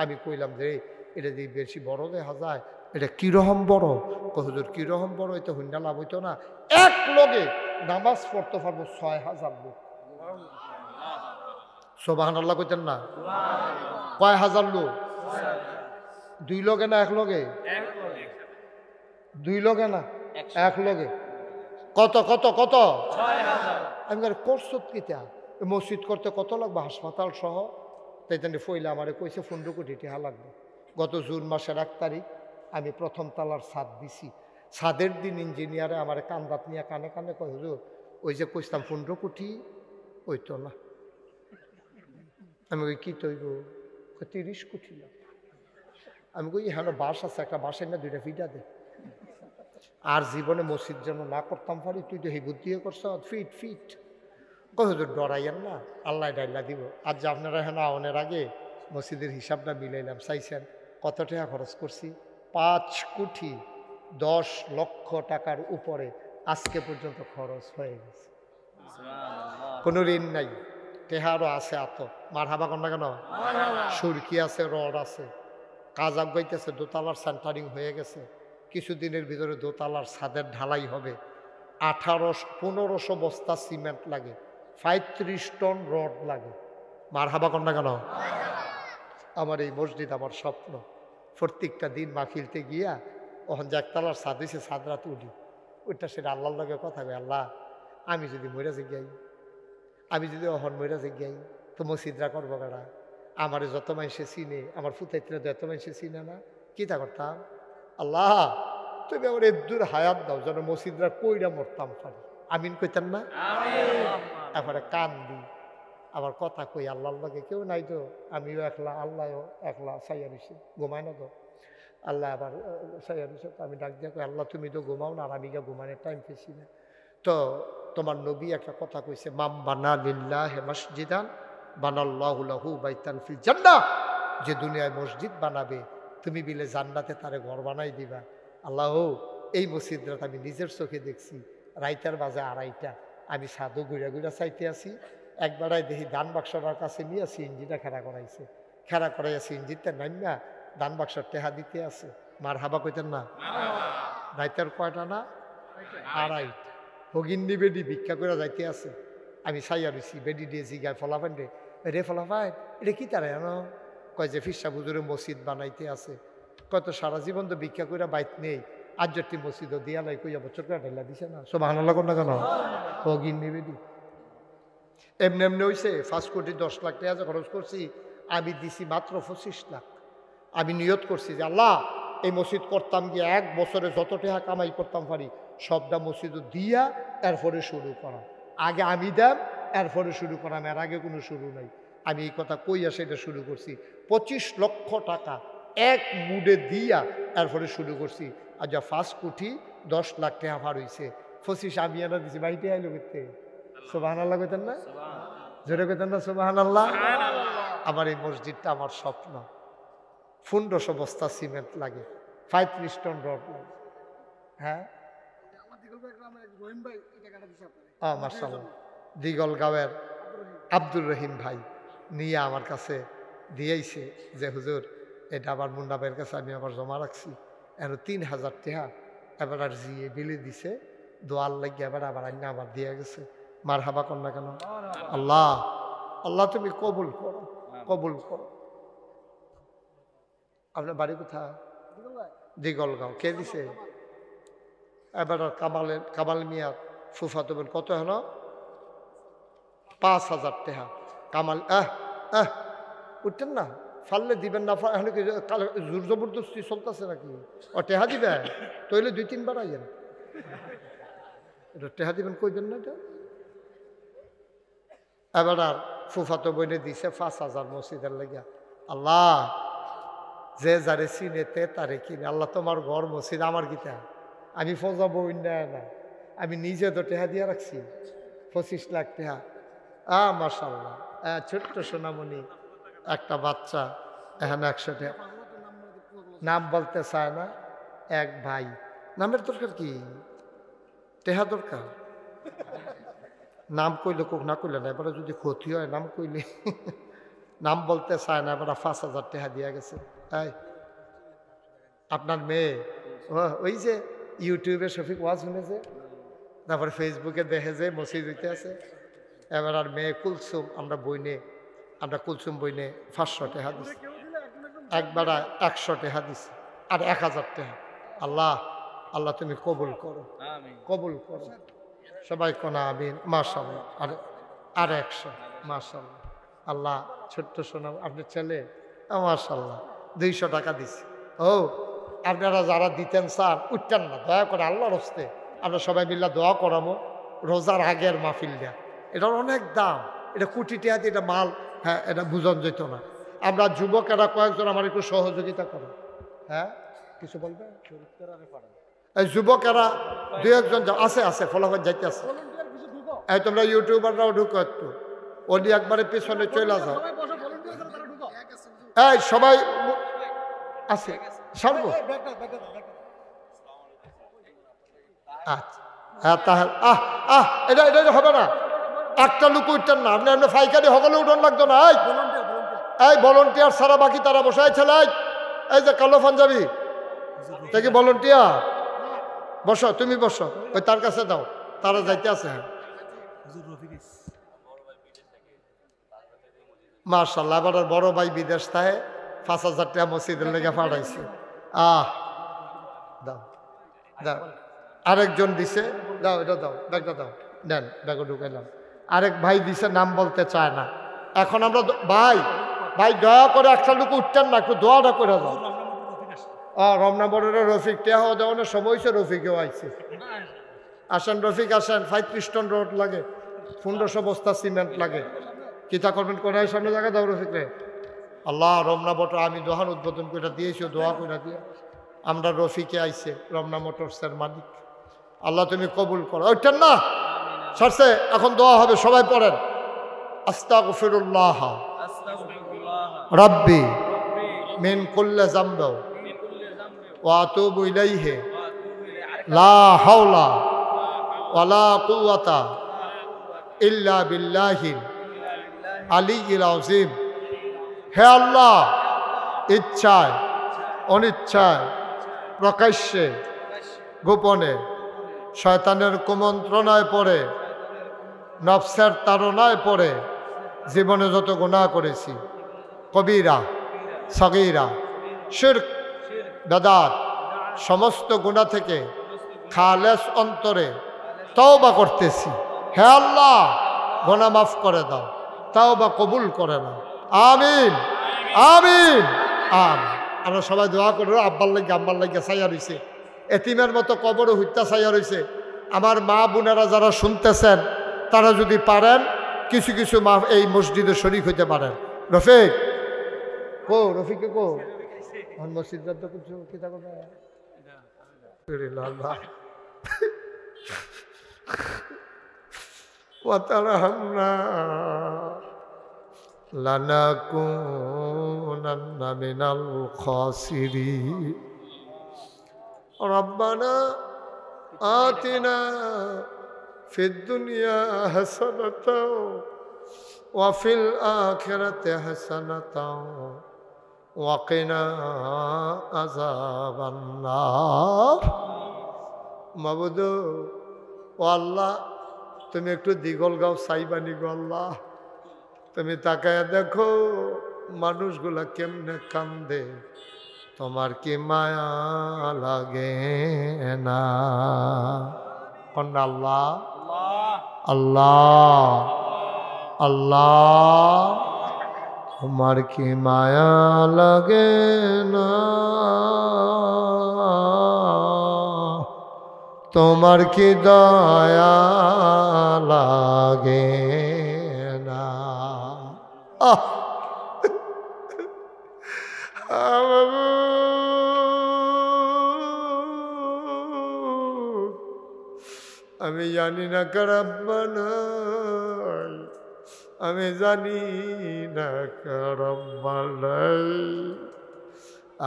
S1: আমি কইলাম যে এটা যদি বেশি বড় দেখা যায়, এটা কিরকম বড়? হুজুর কিরকম বড়? এটা হুন্ডা লাভ হইতো না। এক লগে নামাজ পড়তে পারবো 6000 লোক। সুবহানাল্লাহ কইতেন না? কয় হাজার লোক? 2 লগে না 1 লগে? 2 লগে না 1 লগে? কত কত কত? 6000। আমি করছো কিতা? মসজিদ করতে কত লাগবে হাসপাতাল সহ? তাই জানি ফইলে আমারে কইছে 15 কোটি টাকা লাগবে। গত জুন মাসের 1 তারিখ আমি প্রথম তালার ছাদ দিছি। ছাদের দিন ইঞ্জিনিয়ারে আমার কান্দাত নিয়ে কানে কানে কয়, হুজুর ওই যে কইতাম 15 কোটি ওই তো না। আমি কই কি তৈব? 30 কোটি লাগবে। আমি কই হ্যাঁ বাস আছে, একটা বাসের না 2টা ফিটা দে। আর জীবনে মসজিদ যেন না করতাম পারি, তুই তো এই বুদ্ধিও করছ ফিট ফিট। হুজুর ডরাইয়েন না, আল্লাহ ডাইলা দিব। আর যে আপনারা হ্যাঁ আওনের আগে মসজিদের হিসাবটা মিলাইলাম, চাইছেন কত টাকা খরচ করছি? 5 কোটি 10 লক্ষ টাকার উপরে আজকে পর্যন্ত খরচ হয়ে গেছে। কোনো ঋণ নাই, টেহারও আছে এত। মার হাবা কর না কেন? সুরকি আছে, রড আছে, কাজ আগাইতেছে, দোতলার সেন্টারিং হয়ে গেছে। কিছুদিনের ভিতরে দোতলার ছাদের ঢালাই হবে। 1500 বস্তা সিমেন্ট লাগে, 35 টন রড লাগে। মার হাবা কর না কেন? আমার এই মসজিদ আমার স্বপ্ন। প্রত্যেকটা দিন মাহফিলতে গিয়া ওখান যে একতলার ছাদ হয়েছে, ছাদ রাত উঠি, ওইটা সেটা আল্লাহর লগে কথা কই, আল্লাহ আমি যদি মইরা যাই, আমি যদি অহন মইরা যাই তো মসজিদরা করবো কারা? আমারে যত মানুষে চিনে, আমার ফুতাইতে যত মানুষে চিনে না, কি তা করতাম? আল্লাহ তুমি আমার এদুর হায়াত দাও যেন মসজিদরা কইরা মরতাম পারি। আমিন কইতেন না? তারপরে কান দি আবার কথা কই, আল্লাহর লগে কেউ নাই তো, আমিও একলা, আল্লাহও একলা, সাইয়া নিছি ঘুমায় না তো। আল্লাহ আবার সাইয়া নিছে, আমি ডাক দিয়া কই, আল্লাহ তুমি তো ঘুমাও না, আর আমি গিয়া ঘুমানোর টাইম পেয়েছি না। তো তোমার নবী একটা কথা কইছে, মাম বানা লিল্লাহি মসজিদান বানাল্লাহু লাহু বাইতান ফিল জান্নাহ। যে দুনিয়ায় মসজিদ বানাবে তুমি বিলে জান্নাতে তারে ঘর বানাই দিবা। আল্লাহ এই মসজিদটা আমি নিজের চোখে দেখছি। রাইতার বাজে 2:30, আমি সাধু ঘুরা ঘুরা চাইতে আসি, একবারাই দেখি ধান বাক্সটার কাছে নিয়ে সিএনজিটা খেড়া করাইছে। খেড়া করাইয়া সিএনজিতে নাইমা ধান বাক্সর টেহা দিতে আছে। মার হাবা কইতেন না? রাইতার কয়টা না? 2:30। হগিন্নি বেডি ভিক্ষা করে যাইতে আছে। আমি চাইয়া রইছি, বেডি দিয়ে জিগায় ফলাফান রে ফলাফান এটা কি তারা জানো? কয় যে ফিরসা হুজুরে মসজিদ বানাইতে আছে। কত সারা জীবন তো ভিক্ষা করে বাইত নেই, আজটি মসজিদও দিয়ালাই কইয়া বছর করে ঢেলা দিছে না। সুবহানাল্লাহ কোন না কেন? হগিন্নি বেডি এমনি এমনি হয়েছে। 5 কোটি 10 লাখ টাকা খরচ করছি, আমি দিছি মাত্র 25 লাখ। আমি নিয়ত করছি যে আল্লাহ এই মসজিদ করতাম গিয়ে 1 বছরে যত টাকা কামাই করতাম পারি সবটা মসজিদও দিয়া এরপরে শুরু করা। আগে আমি দাম এরপরে শুরু করাম, এর আগে কোনো শুরু নাই। আমি এই কথা কইয়া সেটা শুরু করছি। 25 লক্ষ টাকা এক মুডে দিয়া এরপরে শুরু করছি। আর যা 5 কোটি 10 লাখ টাকা ভার হয়েছে, 25 আমি এনে দিছি। বাড়িতে আইলো করতে সুবহানাল্লাহ কইতেন না? জোরে কইতেন না সুবহানাল্লাহ? আমার এই মসজিদটা আমার স্বপ্ন। 1500 বস্তা সিমেন্ট লাগে, 35 টন রড লাগে। হ্যাঁ মাশাআল্লাহ, দিগলগাঁওয়ের আব্দুর রহিম ভাই নিয়ে আমার কাছে দিয়েছে যে হুজুর এটা আবার মুন্না ভাইয়ের কাছে আমি আবার জমা রাখছি, এর 3000 টাকা এবার আর জিয়ে বিলে দিছে। দোয়ার লাগিয়ে এবার আবার আইনা আবার দিয়ে গেছে। মার হাবা কর না কেন? আল্লাহ আল্লাহ তুমি কবুল করো, কবুল করো। আপনার বাড়ি কোথায়? দিগলগাঁও। কে দিছে? এবার কামাল মিয়া ফুফাতো বোন। কত হল? 5000 টাকা। কামাল উঠতেন না, ফাললে দিবেন না। এখন কি জোর জবরদস্তি চলতেছে নাকি? ও টেহা দিবে তৈলে 2-3 বার আইয়েন। এটা টেহা দিবেন কইবেন না এটা। এবার আর ফুফাতো বইনে দিছে 5000 মসজিদের লাগিয়া। আল্লাহ যে যারে চিনেতে তারে কিনে। আল্লাহ তোমার ঘর মসজিদ আমার গীতা, আমি ফজা বই না, আমি নিজে তো টেহা দিয়ে রাখছি 25 লাখ টাকা। মাশাআল্লাহ, ছোট্ট সোনামণি একটা বাচ্চা, এখানে 100 টাকা। নাম বলতে চায় না এক ভাই। নামের দরকার কি? টেহা দরকার। নাম কইলে কোক না কইলে না, এবারে যদি ক্ষতি হয় নাম কইলে নাম বলতে চায় না, এবার 5,000 টাকা দিয়ে গেছে। তাই আপনার মেয়ে ওই যে ইউটিউবে শফিক ওয়াজ শুনেছে, তারপর ফেসবুকে দেখে যে মসজিদ হইতে আছে, এবার আর মেয়ে কুলসুম, আমরা কুলসুম বইনে 500 টাকা দিছি, একবার 100 টাকা দিছি, আর 1000 টাকা। আল্লাহ আল্লাহ তুমি কবুল করো, কবুল করো, সবাই কোনা আমিন। মাশাআল্লাহ। আর 100 মাশাআল্লাহ। আল্লাহ ছোট্ট শোনা আপনার ছেলে মাশাআল্লাহ 200 টাকা দিছি। ও আপনারা যারা দিতেন স্যার উঠতেন না, দয়া করে আল্লাহর হস্তে আমরা সবাই মিল্লা দোয়া করামো। রোজার আগের মাহফিলটা এটার অনেক দাম, এটা কোটি টাকা দিয়ে এটা মাল, হ্যাঁ এটা বুঝন যেত না। আমরা যুবকেরা কয়েকজন আমার একটু সহযোগিতা করো। হ্যাঁ কিছু বলবে? এই যুবকেরা 2-1 জন আছে ফলাফল যাইতে আছে। এই তোমরা ইউটিউবাররাও ঢুকো একটু, ওলি একবারে পিছনে চলে যাও। এই সবাই আছে সারবো। আচ্ছা হ্যাঁ তাহলে এটা হবে না, একটা লোক উঠতেন না, আপনি এমনি ফাইকারি হকলে উঠন লাগতো না। এই ভলেন্টিয়ার ছাড়া বাকি তারা বসাই ছেলে, এই যে কালো পাঞ্জাবি দেখি ভলেন্টিয়ার, বসো তুমি বসো, ওই তার কাছে দাও, তারা যাইতে আছে। মাশাআল্লাহ, এবার বড় ভাই বিদেশ থাকে, 5,000 টাকা মসজিদের লেগে পাঠাইছে। দাও দাও, আরেকজন দিছে, দাও এটা দাও, ব্যাগটা দাও, দেন ব্যাগে ঢুকাইলাম। আরেক ভাই দিছে, নাম বলতে চায় না। এখন আমরা ভাই দয়া করে একটা লোক উঠতেন না, একটু দোয়াটা করে দাও। রমনা বড়ের রফিক টেহা দেওয়ানোর সময় হয়েছে, রফিকেও আইছে। আসেন রফিক আসেন, 35 টন রোড লাগে, 1500 বস্তা সিমেন্ট লাগে, কিতা করবেন করে সামনে জায়গা দাও রফিক রে। আল্লাহ রমনা মোটর আমি দোকান উদ্বোধন করে দিয়েছি, দোয়া করে দিয়ে আমরা রফিকে আইছে, রমনা মোটরসের মালিক। আল্লাহ তুমি কবুল করো। ওইটার না সারছে, এখন দোয়া হবে, সবাই পড়েন। আস্তাগফিরুল্লাহ রাব্বি মিন কুল্লি যামবি ওয়া আতুবু ইলাইহি লা হাওলা ওয়ালা কুওয়াতা ইল্লা বিল্লাহিল আলিয়্যিল আযীম। হে আল্লাহ, ইচ্ছায় অনিচ্ছায় প্রকাশ্যে গোপনে শয়তানের কুমন্ত্রণায় পড়ে, নফসের তাড়নায় পড়ে জীবনে যত গুনাহ করেছি, কবিরা সগীরা শিরক বেদাত, সমস্ত গুনাহ থেকে খালেস অন্তরে তওবা করতেছি। হে আল্লাহ, গুনাহ মাফ করে দাও, তওবা কবুল করে নাও। আমিন আমিন আমিন। আমরা সবাই দোয়া করবো। আব্বার লাগে আম্মার লাগে ছাইয়া রয়েছে, এতিমের মতো কবরও হত্যা ছাইয়া রয়েছে। আমার মা বোনেরা যারা শুনতেছেন, তারা যদি পারেন কিছু কিছু মা এই মসজিদে শরীক হইতে পারেন। রফিক কো, রফিকে কো মসজিদ তো কিছু কিতা করবে ওয়াতারহামনা লানাকুনান্না মিনাল খাসিরিন। রব্বানা আতিনা ফিদ দুনিয়া হাসানাতাও ওয়া ফিল আখিরাতি হাসানাতাও ওয়া কিনা আযাবান নার। মাবুদ ও আল্লাহ, তুমি একটু দিগলগাঁও সাইবানি গো আল্লাহ, তুমি তাকায় দেখো মানুষগুলা কেমনে কান্দে, তোমার কি মায়া লাগে না? আল্লাহ আল্লাহ আল্লাহ, তোমার কি মায়া লাগে না? তোমার কি দয়া লাগে না? আমি জানি না কারাব্বানা, আমি জানি না কারাব্বানা।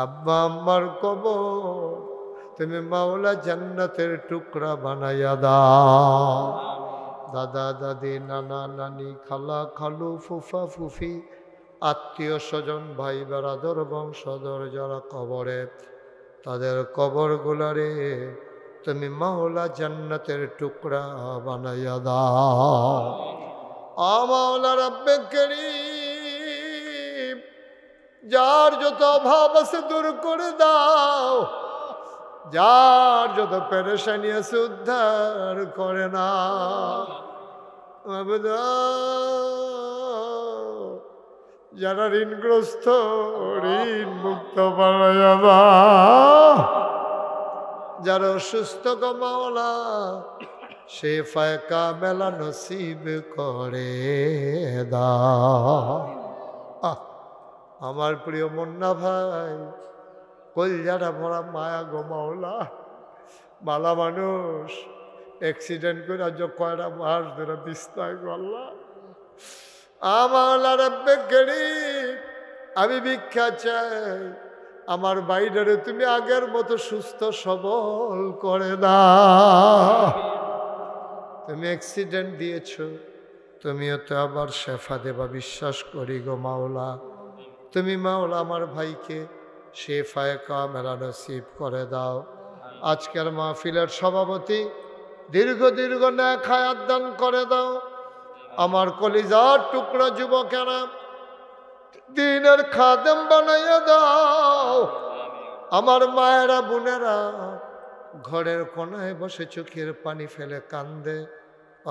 S1: আব্বা আম্মার কবর তুমি মাওলা জান্নাতের টুকরা বানাইয়া দাও। দাদা দাদি নানা নানি খালা খালু ফুফা ফুফি আত্মীয় স্বজন ভাই বেরাদর বংশধর যারা কবরে, তাদের কবরগুলারে তুমি মাওলা জান্নাতের টুকরা বানাইয়া দাও। মাওলা রাব্বে কারীম, যার যত অভাব আছে দূর করে দাও, যার যত পেরেশানি আছে উদ্ধার করে না। যারা ঋণগ্রস্ত ঋণ মুক্ত বানাইয়া দাও, যারা অসুস্থ গো মাওলা শেফায়ে কামেলা নসিব করে দাও। আমার প্রিয় মুন্না ভাই, কলজাটা ভরা মায়া গো মাওলা, মালা মানুষ অ্যাক্সিডেন্ট করে আজ কয়টা মাস ধরে বিস্তায় গো আল্লাহ। আমার রাব্বে কারীম, আমি ভিক্ষা চাই, আমার বাইরে তুমি আগের মতো সুস্থ সবল করে দাও। তুমি অ্যাক্সিডেন্ট দিয়েছ, তুমিও তো আবার শেফা দেবা বিশ্বাস করি গো মাওলা। তুমি মাওলা আমার ভাইকে শেফায়ে কামেলা নসিব করে দাও। আজকের মাহফিলের সভাপতি দীর্ঘ দীর্ঘ নেক হায়াত দান করে দাও। আমার কলিজার টুকরা যুবকেরা দ্বীনের খাদেম বানাইয়া দাও। আমার মায়েরা বোনেরা ঘরের কোনায় বসে চোখের পানি ফেলে কান্দে,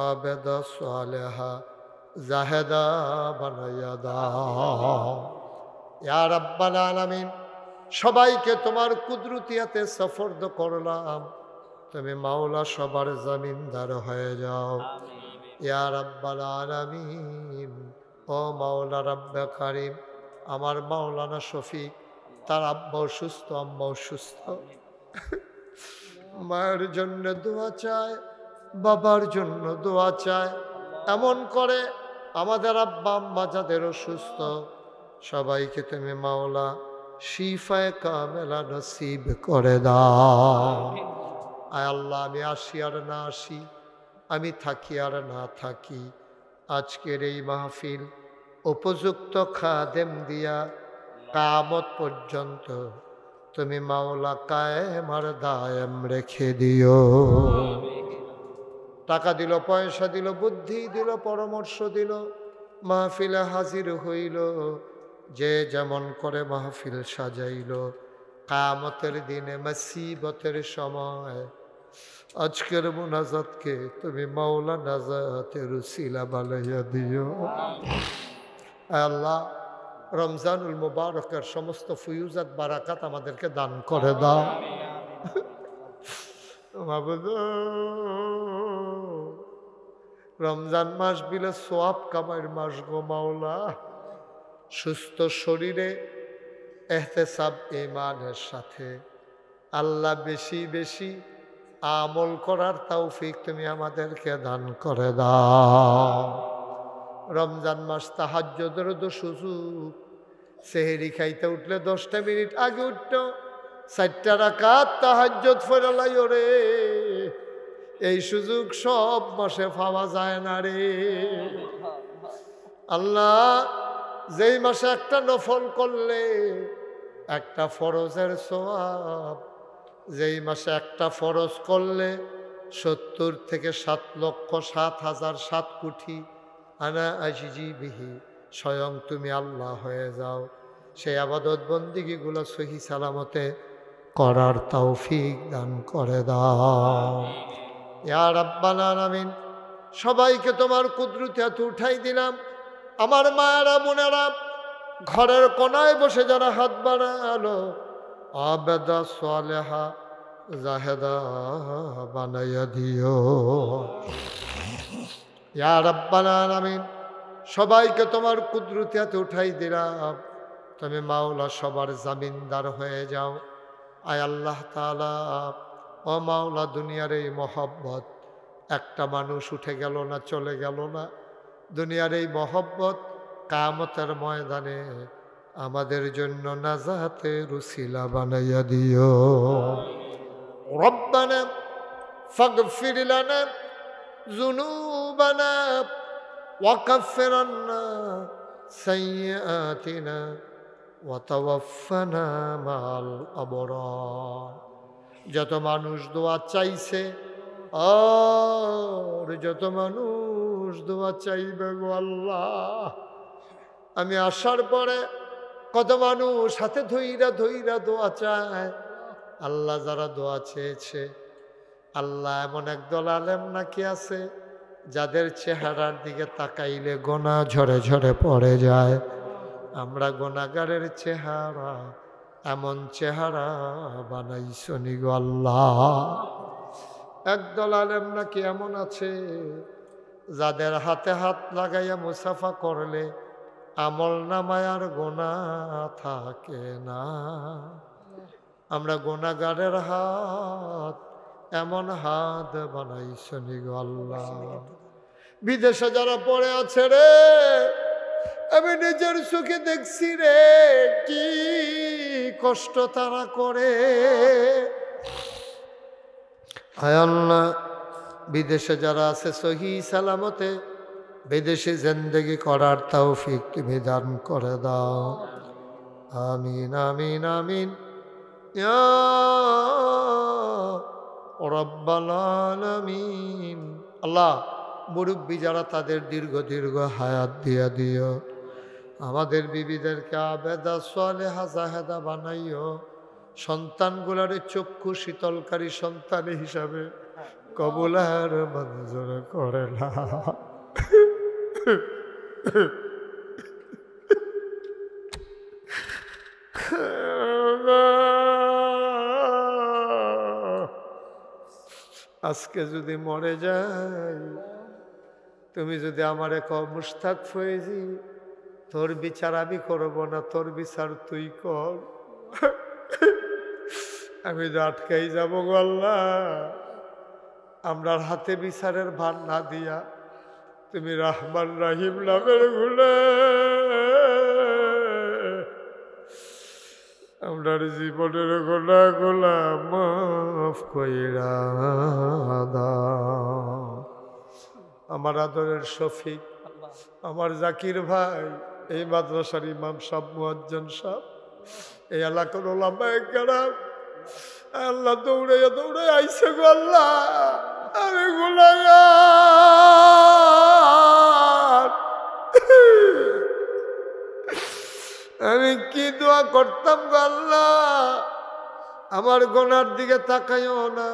S1: আবেদা সালেহা জাহেদা বানাইয়া দাও। ইয়া রাব্বাল আলামিন, সবাইকে তোমার কুদরতিয়াতে সফরদ করলাম, তুমি মাওলা সবার জমিনদার হয়ে যাও। ইয়া রাব্বাল আলামিন, ও মাওলা রাব্বে কারীম, আমার মাওলানা শফিক, তার আব্বাও সুস্থ, আম্মাও সুস্থ, মায়ের জন্য দোয়া চায়, বাবার জন্য দোয়া চায়। এমন করে আমাদের আব্বা আম্মা যাদেরও সুস্থ, সবাইকে তুমি মাওলা শিফায়ে কামেলা নসিব করে দাও। আয় আল্লাহ, আমি আসি আর না আসি, আমি থাকি আর না থাকি, আজকের এই মাহফিল উপযুক্ত খাদেম দিয়া কিয়ামত পর্যন্ত তুমি মাওলা কায়েম আর দায়েম রেখে দিও। টাকা দিল, পয়সা দিল, বুদ্ধি দিল, পরামর্শ দিল, মাহফিলে হাজির হইল, যে যেমন করে মাহফিল সাজাইল, কিয়ামতের দিনে মুসিবতের সময় আজকের মুনাজাতকে তুমি মাওলা নাজাতের উসিলা বানাইয়া দিও। আল্লাহ, রমজানুল মুবারকের সমস্ত ফুয়ুজাত বারাকাত আমাদেরকে দান করে দাও। রমজান মাস বিলে সোয়াব কামাইয়ের মাস গো মাওলা। সুস্থ শরীরে এহতেসাব ঈমানের সাথে আল্লাহ বেশি বেশি আমল করার তৌফিক তুমি আমাদেরকে দান করে দাও। রমজান মাস তাহাজ্জুদের সুযোগ, সেহরি খাইতে উঠলে 10টা মিনিট আগে উঠত, 4টা রাকাত তাহাজ্জুদ ফরলাই ওরে। এই সুযোগ সব মাসে পাওয়া যায় না রে আল্লাহ। যেই মাসে একটা নফল করলে একটা ফরজের সওয়াব, যেই মাসে একটা ফরজ করলে 70 থেকে 7,07,007 কোটি আনা আজিজি বিহি, স্বয়ং তুমি আল্লাহ হয়ে যাও। সেই আবাদত বন্দিগিগুলো সহি সালামতে করার তৌফিক দান করে দাও। ইয়া রাব্বাল আলামিন, সবাইকে তোমার কুদরতে হাতে উঠাই দিলাম। আমার মায়েরা বোনেরা ঘরের কোনায় বসে যারা হাত বাড়ালো, আবেদা সালেহা জাহেদা বানাইয়া দিও। ইয়া রাব্বাল আলামিন, সবাইকে তোমার কুদরতে হাতে উঠাই দিলাম, তুমি মাওলা সবার জামিনদার হয়ে যাও। আয় আল্লাহ তাআলা, ও মাওলা, দুনিয়ার এই মহব্বত, একটা মানুষ উঠে গেল না, চলে গেল না, দুনিয়ার এই মহব্বত কিয়ামতের ময়দানে আমাদের জন্য নাজাতের উসিলা বানাইয়া দিও। রব্বানা ফাগফির লানা যুনুবানা ওয়া কাফির আন্না سيئاتنا وتوفنا مع الأبرار যত মানুষ দোয়া চাইছে আর যত মানুষ দোয়া চাইবে গো আল্লাহ আমি আসার পরে কত মানুষ হাতে ধইরা ধইরা দোয়া চায় আল্লাহ যারা দোয়া চেয়েছে আল্লাহ এমন একদল আলেম নাকি আছে যাদের চেহারার দিকে তাকাইলে গোনা ঝরে ঝরে পড়ে যায় আমরা গোনাগারের চেহারা এমন চেহারা বানাইছনি গো আল্লাহ একদল আলেম নাকি এমন আছে যাদের হাতে হাত লাগাইয়া মুসাফা করলে আমল নামায় আর গোনা থাকে না আমরা গোনাগারের হাত এমন হাত বানাইছনি গো আল্লাহ বিদেশে যারা পড়ে আছে রে আমি নিজের চোখে দেখছি রে কি কষ্ট তারা করে আয় আল্লাহ বিদেশে যারা আছে সহি সালামতে বিদেশে জিন্দেগি করার তৌফিক তুমি দান করে দাও আমিন আমিন আমিন ইয়া রাব্বাল আলামিন আল্লাহ মুরব্বী যারা তাদের দীর্ঘ দীর্ঘ হায়াত দিয়া দিও আমাদের বিবিদেরকে আবেদা সালেহা জাহেদা বানাইও সন্তানগুলার চক্ষু শীতলকারী সন্তান হিসাবে কবুল আর মঞ্জুর করে না আজকে যদি মরে যাই তুমি যদি আমারে কও মুশতাক ফয়েজি তোর বিচার আমি করবো না তোর বিচার তুই কর আমি তো আটকাই যাবো গো আল্লাহ আমরার হাতে বিচারের ভার না দিয়া তুমি রহমান রহিম নামের গুলে আমরার জীবনের গোলা গোলা মাফ কইরা দাও আমার আদরের শফিক আমার জাকির ভাই এই মাদ্রাসার ইমাম সাহেব মুয়াজ্জিন সাহেব এই এলাকার ওলামায়ে কেরাম আল্লাহ দৌড়ে দৌড়ে আইছে গো আল্লাহ আমি গুনাহগার আমি কি দোয়া করতাম গো আল্লাহ আমার গোনার দিকে তাকাইও না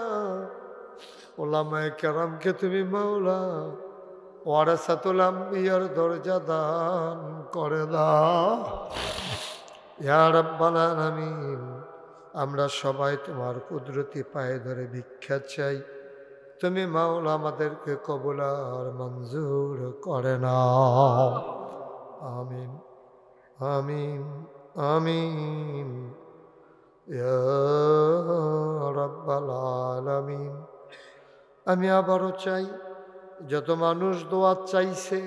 S1: ওলামায়ে কেরামকে তুমি মাওলা ওয়ারাসাতুল আম্বিয়ার দরজা দান করে দাও ইয়া রাব্বাল আলামিন আমরা সবাই তোমার কুদরতি পায়ে ধরে ভিক্ষা চাই তুমি মাওলা আমাদেরকে কবুল আর মঞ্জুর করে নাও আমিন আমিন আমিন ইয়া রাব্বাল আলামিন আমি আবারও চাই যত মানুষ দোয়া চাইছে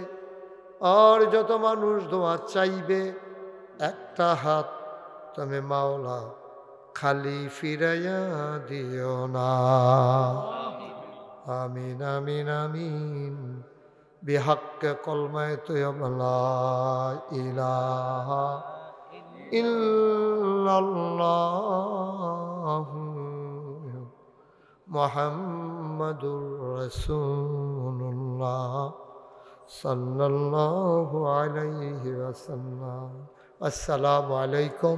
S1: আর যত মানুষ দোয়া চাইবে একটা হাত তুমি মাওলা খালি ফিরাইয়া দিও না আমিন আমিন আমিন বিহাক্কে কলমায়ে তয়্যিবা লা ইলাহা ইল্লাল্লাহু মুহাম্মাদুর রাসূলুল্লাহ সাল্লাল্লাহু আলাইহি ওয়াসাল্লাম আসসালামু আলাইকুম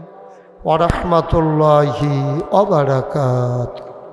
S1: ওয়া রাহমাতুল্লাহি ওয়া বারাকাতুহু।